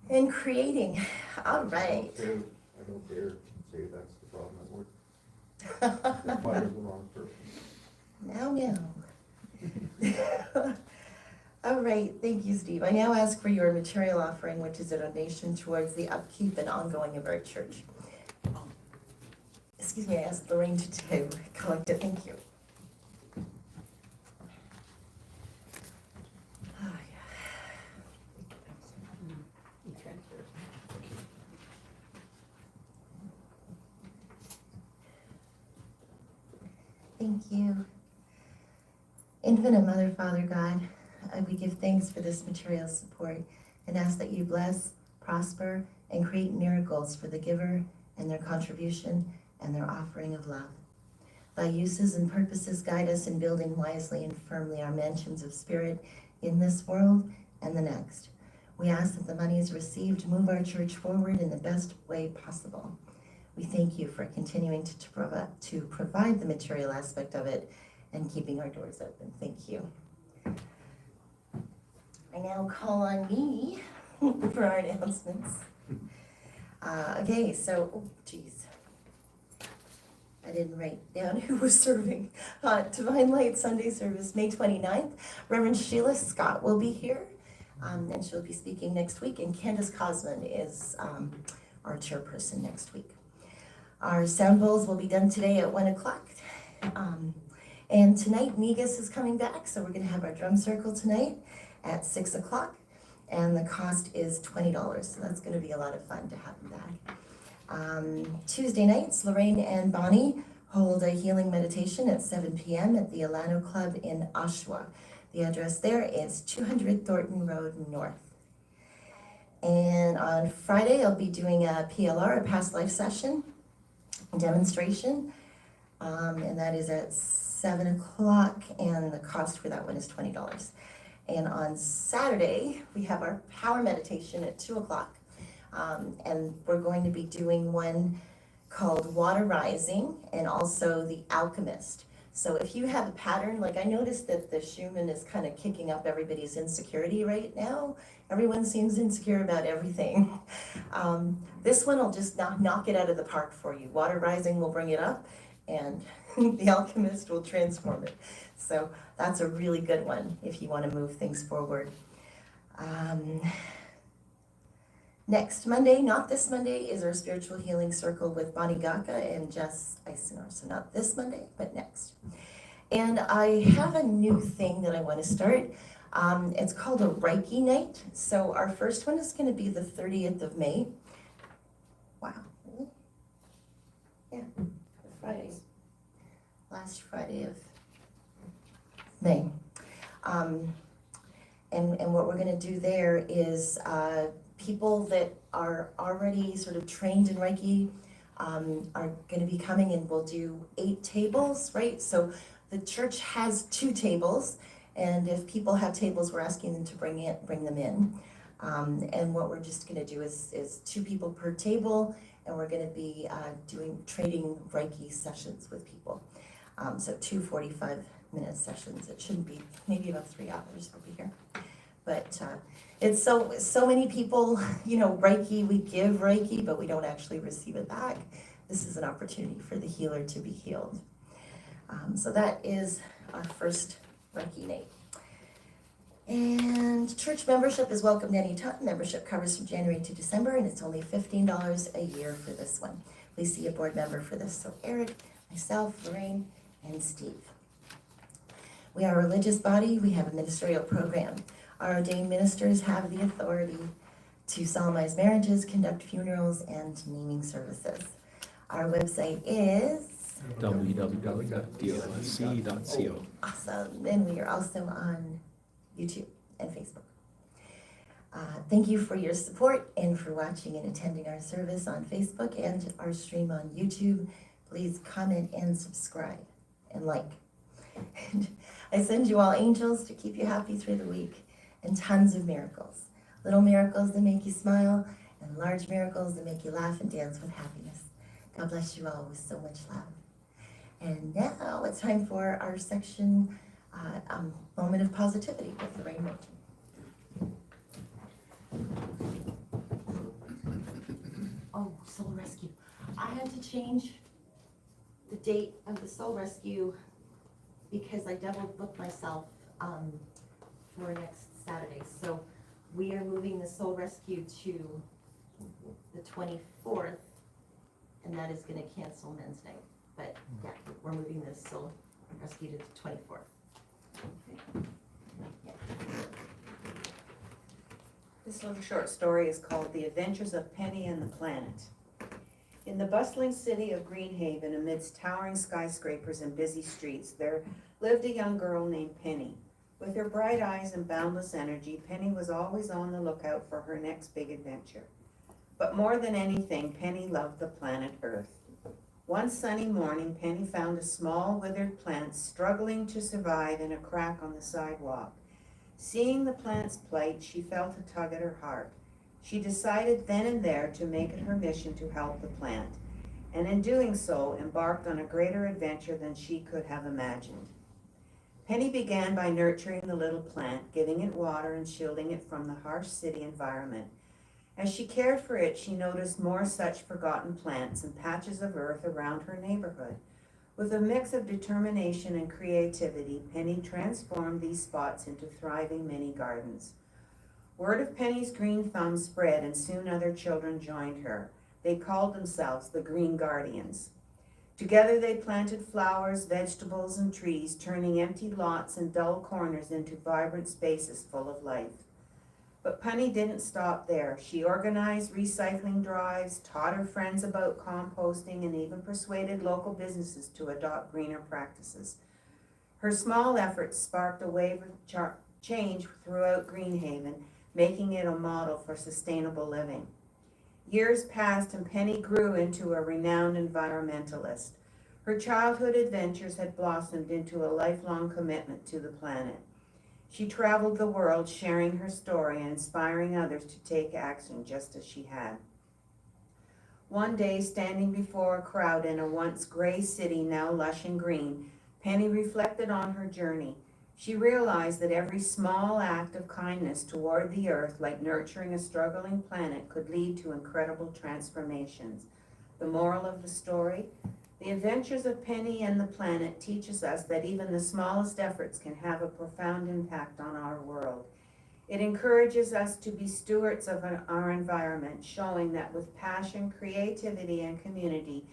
And creating. All right. I don't dare say that's the problem at work. You're fired the wrong person. Now. All right, thank you, Steve. I now ask for your material offering, which is a donation towards the upkeep and ongoing of our church. Excuse me, I asked Lorraine to collect it. Thank you. Oh, Thank you. Infinite Mother, Father God, we give thanks for this material support and ask that you bless, prosper, and create miracles for the giver and their contribution and their offering of love. Thy uses and purposes guide us in building wisely and firmly our mansions of spirit in this world and the next. We ask that the monies received move our church forward in the best way possible. We thank you for continuing to provide the material aspect of it and keeping our doors open. Thank you. I now call on me for our announcements. Okay, so, oh geez. I didn't write down who was serving. Divine Light Sunday service, May 29th. Reverend Sheila Scott will be here, and she'll be speaking next week. And Candace Cosman is our chairperson next week. Our sound bowls will be done today at 1 o'clock. And tonight, Negus is coming back, so we're going to have our drum circle tonight at 6 o'clock. And the cost is $20, so that's going to be a lot of fun to have them back. Tuesday nights, Lorraine and Bonnie hold a healing meditation at 7 p.m. at the Alano Club in Oshawa. The address there is 200 Thornton Road North. And on Friday, I'll be doing a PLR, a past life session demonstration, and that is at 7 o'clock, and the cost for that one is $20. And on Saturday, we have our power meditation at 2 o'clock. And we're going to be doing one called Water Rising and also The Alchemist. So if you have a pattern, like I noticed that the Schumann is kind of kicking up everybody's insecurity right now. Everyone seems insecure about everything. This one will just knock it out of the park for you. Water Rising will bring it up, and The Alchemist will transform it. So that's a really good one if you want to move things forward. Next Monday, not this Monday, is our Spiritual Healing Circle with Bonnie Gaka and Jess Eisenor. So not this Monday, but next. And I have a new thing that I want to start. It's called a Reiki night. So our first one is going to be the 30th of May. Wow, really? Yeah, Friday. Last Friday of May. And what we're going to do there is people that are already sort of trained in Reiki are going to be coming, and we'll do 8 tables, right? So the church has 2 tables, and if people have tables, we're asking them to bring them in. And what we're just going to do is 2 people per table, and we're going to be trading Reiki sessions with people. So 2 45-minute sessions. It shouldn't be, maybe about 3 hours we'll be here. But it's so many people, Reiki, we give Reiki, but we don't actually receive it back. This is an opportunity for the healer to be healed. So that is our first Reiki night. And church membership is welcomed anytime. Membership covers from January to December, and it's only $15 a year for this one. Please see a board member for this. So Eric, myself, Lorraine, and Steve. We are a religious body. We have a ministerial program. Our ordained ministers have the authority to solemnize marriages, conduct funerals, and naming services. Our website is www.dolc.co. Awesome. And we are also on YouTube and Facebook. Thank you for your support and for watching and attending our service on Facebook and our stream on YouTube. Please comment and subscribe and like. I send you all angels to keep you happy through the week, and tons of miracles. Little miracles that make you smile, and large miracles that make you laugh and dance with happiness. God bless you all with so much love. And now it's time for our section, Moment of Positivity with Lorraine Moulton. Oh, Soul Rescue. I had to change the date of the Soul Rescue because I double booked myself for next Saturday. So we are moving the Soul Rescue to the 24th, and that is going to cancel Men's Night. But yeah, we're moving the Soul Rescue to the 24th. Okay. Yeah. This little short story is called The Adventures of Penny and the Planet. In the bustling city of Greenhaven, amidst towering skyscrapers and busy streets, there lived a young girl named Penny. With her bright eyes and boundless energy, Penny was always on the lookout for her next big adventure. But more than anything, Penny loved the planet Earth. One sunny morning, Penny found a small, withered plant struggling to survive in a crack on the sidewalk. Seeing the plant's plight, she felt a tug at her heart. She decided then and there to make it her mission to help the plant. and in doing so embarked on a greater adventure than she could have imagined. Penny began by nurturing the little plant, giving it water and shielding it from the harsh city environment. As she cared for it, she noticed more such forgotten plants and patches of earth around her neighborhood. With a mix of determination and creativity, Penny transformed these spots into thriving mini gardens. Word of Penny's green thumb spread, and soon other children joined her. They called themselves the Green Guardians. Together they planted flowers, vegetables, and trees, turning empty lots and dull corners into vibrant spaces full of life. But Penny didn't stop there. She organized recycling drives, taught her friends about composting, and even persuaded local businesses to adopt greener practices. Her small efforts sparked a wave of change throughout Greenhaven, making it a model for sustainable living. Years passed and Penny grew into a renowned environmentalist. Her childhood adventures had blossomed into a lifelong commitment to the planet. She traveled the world sharing her story and inspiring others to take action just as she had. One day, standing before a crowd in a once gray city now lush and green, Penny reflected on her journey. She realized that every small act of kindness toward the earth, like nurturing a struggling planet, could lead to incredible transformations. The moral of the story? The adventures of Penny and the planet teaches us that even the smallest efforts can have a profound impact on our world. It encourages us to be stewards of our environment, showing that with passion, creativity, and community,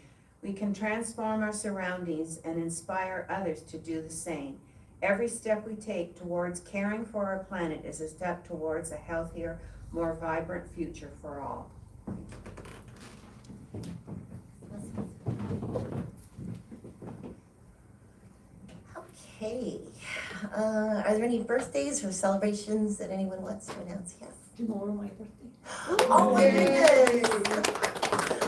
we can transform our surroundings and inspire others to do the same. Every step we take towards caring for our planet is a step towards a healthier, more vibrant future for all. Okay, are there any birthdays or celebrations that anyone wants to announce? Yes. Tomorrow my birthday. Oh my goodness!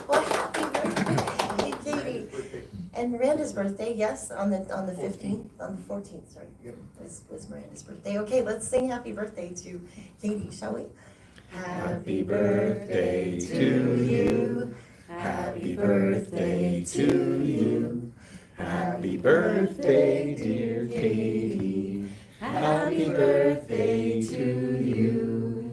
Well, happy birthday, Katie. And Miranda's birthday, yes, on the 15th, on the 14th, sorry, was Miranda's birthday. Okay, let's sing happy birthday to Katie, shall we? Happy birthday to you. Happy birthday to you. Happy birthday, dear Katie. Happy birthday to you.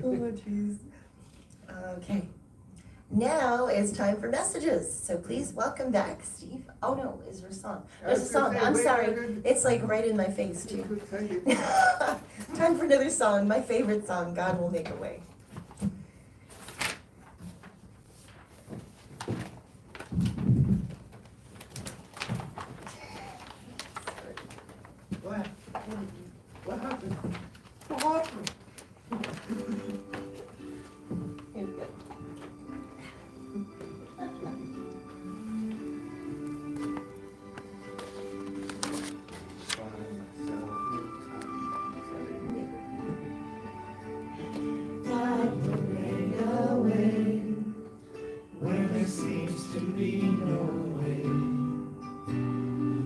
Oh, jeez. Okay. Now it's time for messages. So please welcome back, Steve. Oh no, is there a song? There's a song. I'm sorry. It's like right in my face too. Time for another song. My favorite song, God Will Make a Way. What? What happened? What happened? Where there seems to be no way,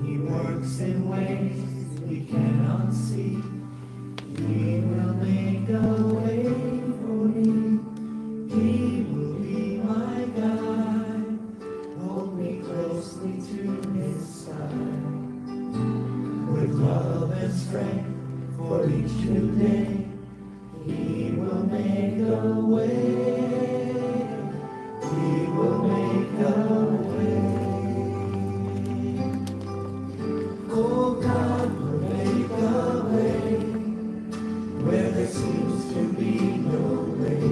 He works in ways we cannot see. He will make a way for me. He will be my guide. Hold me closely to His side. With love and strength for each new day, He will make a way. He will make a way. Oh, God will make a way where there seems to be no way.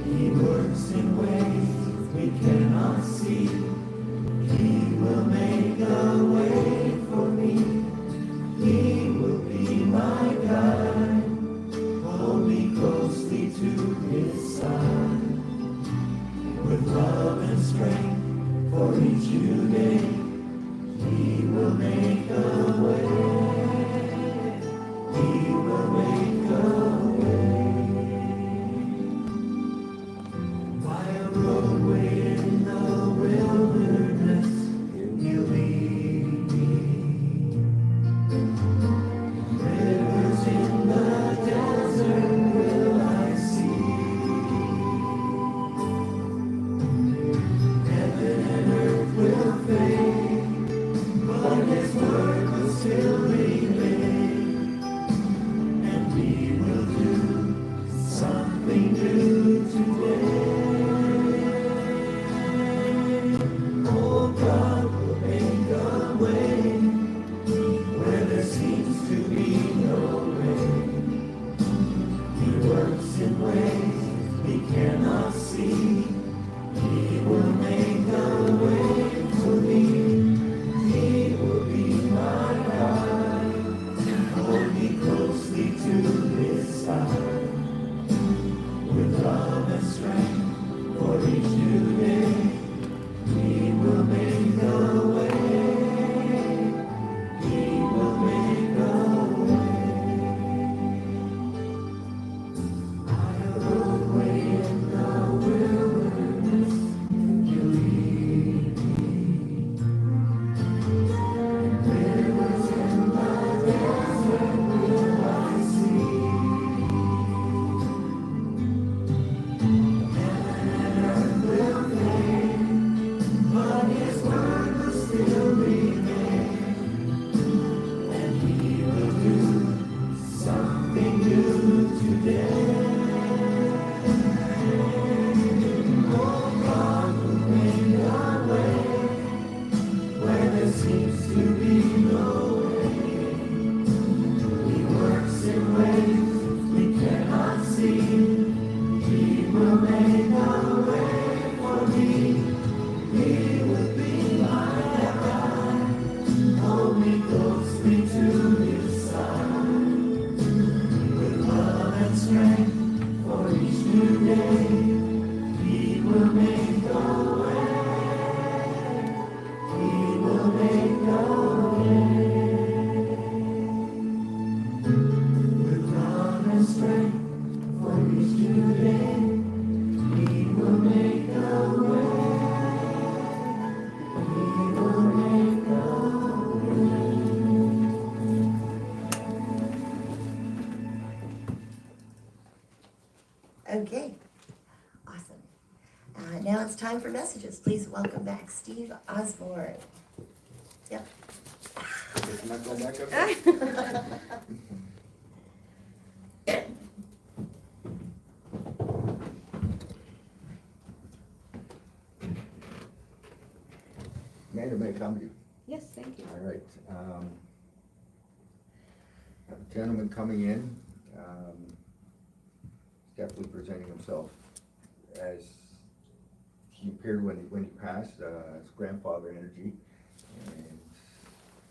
He works in ways we cannot see. He will make a way for me. He will be my guide. Hold me closely to His side. With love and strength for each new day, He will make a way. He will make a way. By a roadway in the wilderness, He'll lead me. Rivers strength for each new day. He will make a way. He will make a way. I have a way in the wilderness. You lead me. Rivers in the desert will I see. Heaven and earth will fade, but His word will still remain. And He will do something new today. Oh, God will make a way where there seems to be no way. He works in ways we cannot see. He will make a way for me. He will be my guide. Hold me closely to His side. With love and strength for each new day. He will make a way. He will make a way. With love and strength for each new day. He will make a way. He will make a Okay, awesome. Now it's time for messages. Please welcome back Steve Osborne. Yep. Guess I'm not going back up there. Amanda, may I come to you? Yes, thank you. All right. A gentleman coming in, definitely presenting himself as he appeared when he passed, his grandfather energy, and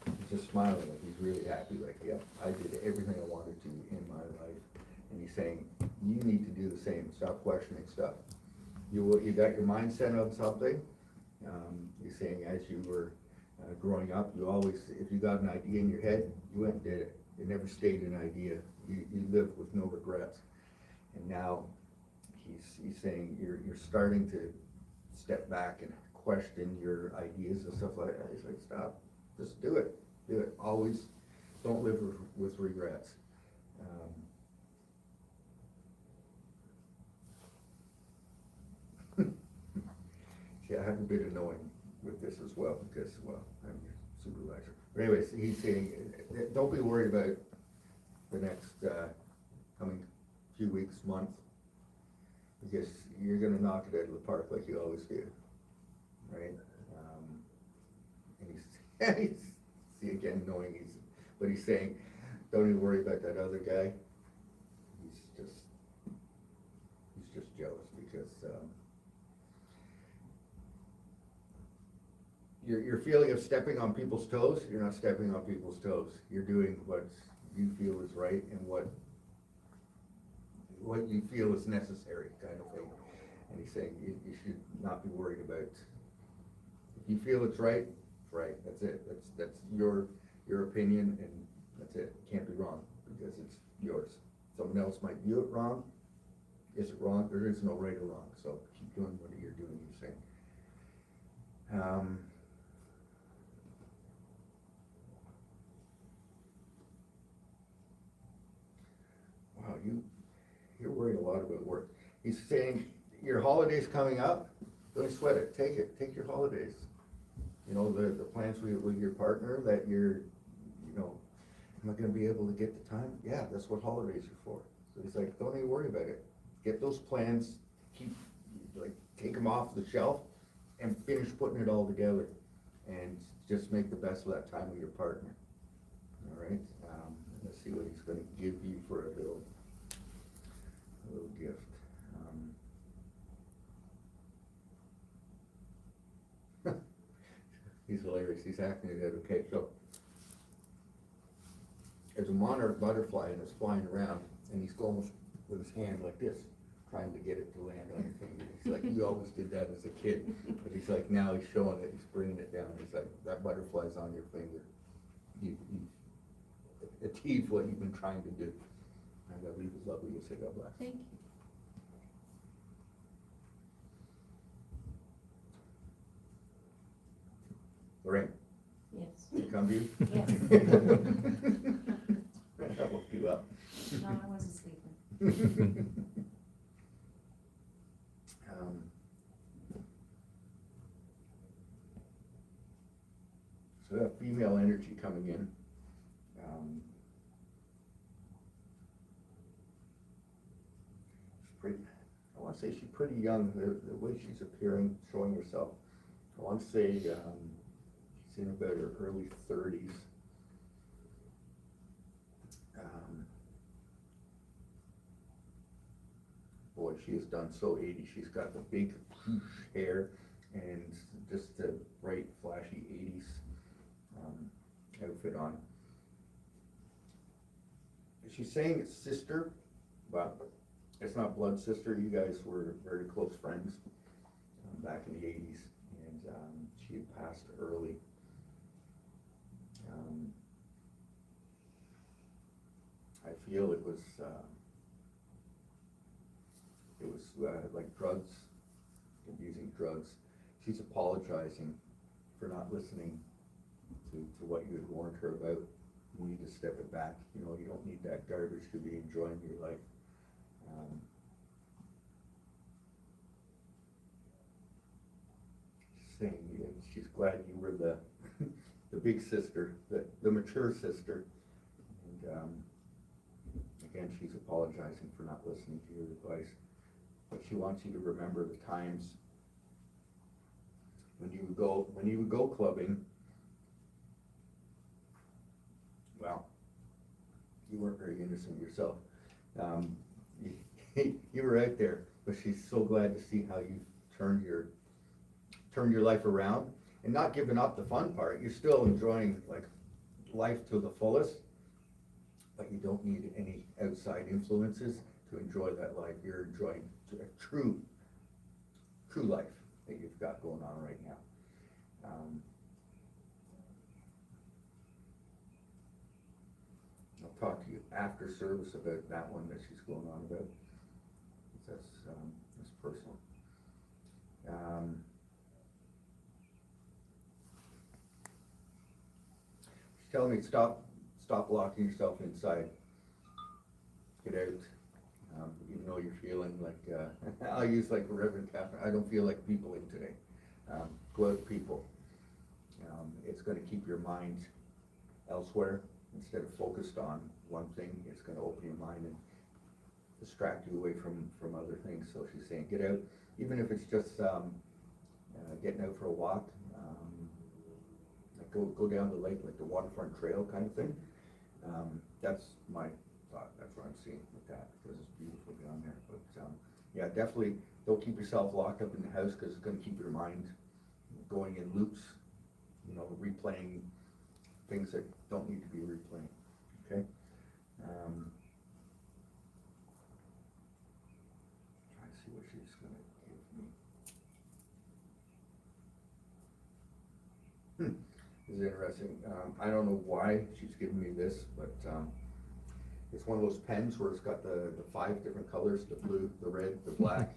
he's just smiling, like he's really happy, like, yep, I did everything I wanted to in my life. And he's saying, you need to do the same, stop questioning stuff. You got your mind set on something. He's saying as you were growing up, you always, if you got an idea in your head, you went and did it. It never stayed an idea. You lived with no regrets. And now he's saying you're starting to step back and question your ideas and stuff like that. He's like, stop, just do it. Do it. Always don't live with regrets. See, I have a bit annoying with this as well because, well, I'm your supervisor. But anyways, he's saying, don't be worried about the next coming few weeks, month, because you're gonna knock it out of the park like you always do, right? And he's see again, knowing but he's saying, don't even worry about that other guy. He's just jealous because your feeling of stepping on people's toes, you're not stepping on people's toes. You're doing what you feel is right and what you feel is necessary, kind of thing. And he's saying you should not be worried about, if you feel it's right, it's right, that's it. That's your opinion, and that's it. It can't be wrong because it's yours. Someone else might view it wrong. Is it wrong? There is no right or wrong, so keep doing what you're doing, he's saying. Wow, you're worried a lot about work. He's saying your holiday's coming up, don't sweat it, take your holidays. You know, the plans with your partner that you're, am I gonna be able to get the time? Yeah, that's what holidays are for. So he's like, don't even worry about it. Get those plans, take them off the shelf and finish putting it all together. And just make the best of that time with your partner. All right, let's see what he's gonna give you for a little gift. He's hilarious, he's acting it out. Okay, so there's a monarch butterfly and it's flying around and he's going with his hand like this, trying to get it to land on your he always did that as a kid. But he's like, now he's showing it, he's bringing it down. He's like, that butterfly's on your finger. You achieved what you've been trying to do. And I believe it's lovely. You say God bless. Thank you. Lorraine, Yes. did it come to you? Yes. I woke you up. No, I wasn't sleeping. So that female energy coming in. She's pretty, I want to say she's pretty young, the way she's appearing, showing herself. I want to say she's in about her early 30s. Boy, she has done so 80s. She's got the big hair and just the bright, flashy 80s outfit on. She's saying it's sister, but it's not blood sister. You guys were very close friends back in the 80s, and she had passed early. I feel it was like drugs, abusing drugs. She's apologizing for not listening to what you had warned her about. You need to step it back. You know, you don't need that garbage to be enjoying your life. Saying she's glad you were the the big sister, the mature sister. And again, she's apologizing for not listening to your advice. But she wants you to remember the times when you would go clubbing. Well, you weren't very innocent yourself. You were out there, but she's so glad to see how you turned your life around and not giving up the fun part. You're still enjoying like life to the fullest, but you don't need any outside influences to enjoy that life. You're enjoying a true life that you've got going on right now. I'll talk to you after service about that one that she's going on about. That's personal. She's telling me stop locking yourself inside. Get out. Even though you're feeling like, I'll use like Reverend Catherine, I don't feel like people in today. Go out to people. It's going to keep your mind elsewhere. Instead of focused on one thing, it's going to open your mind and distract you away from other things. So she's saying get out, even if it's just getting out for a walk, like go down the lake, like the waterfront trail kind of thing. That's my thought. That's what I'm seeing with that, because it's beautiful down there. But yeah, definitely don't keep yourself locked up in the house, because it's going to keep your mind going in loops, you know, replaying things that don't need to be replaying. Okay. Trying to see what she's going to give me. This is interesting. I don't know why she's giving me this, but it's one of those pens where it's got the 5 different colors: the blue, the red, the black,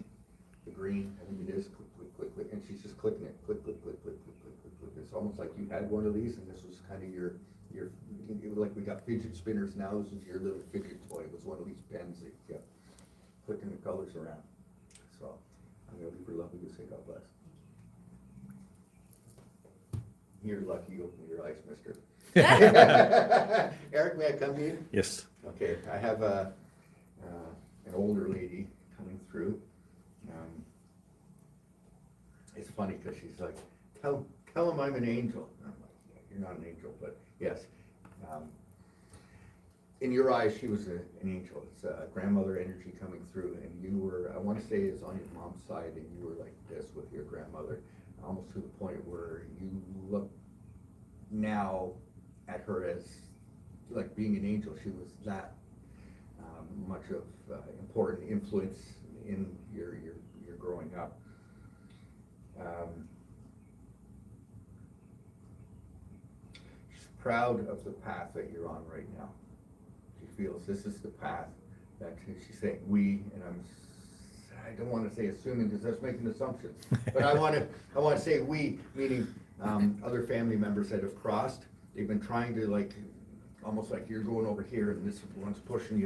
the green. I think it is. Click, click, click, click, and she's just clicking it. Click, click, click, click, click, click, click, click. It's almost like you had one of these, and this was kind of your like we got fidget spinners now. This is your little fidget toy. It was one of these pens that you kept clicking the colors around. So I'm gonna leave her lovely to say God bless. You're lucky you opened your eyes, mister. Eric, may I come to you? Yes. Okay, I have an older lady coming through. It's funny because she's like, tell him I'm an angel. And I'm like, yeah, you're not an angel, but yes. In your eyes, she was an angel. It's a grandmother energy coming through, and you were, I want to say it's on your mom's side, and you were like this with your grandmother, almost to the point where you look now at her as like being an angel. She was that much of important influence in your growing up. She's proud of the path that you're on right now. She feels this is the path that she's saying we, and I don't want to say assuming because that's making assumptions, but I want to say we, meaning other family members that have crossed. They've been trying to, like, almost like you're going over here and this one's pushing you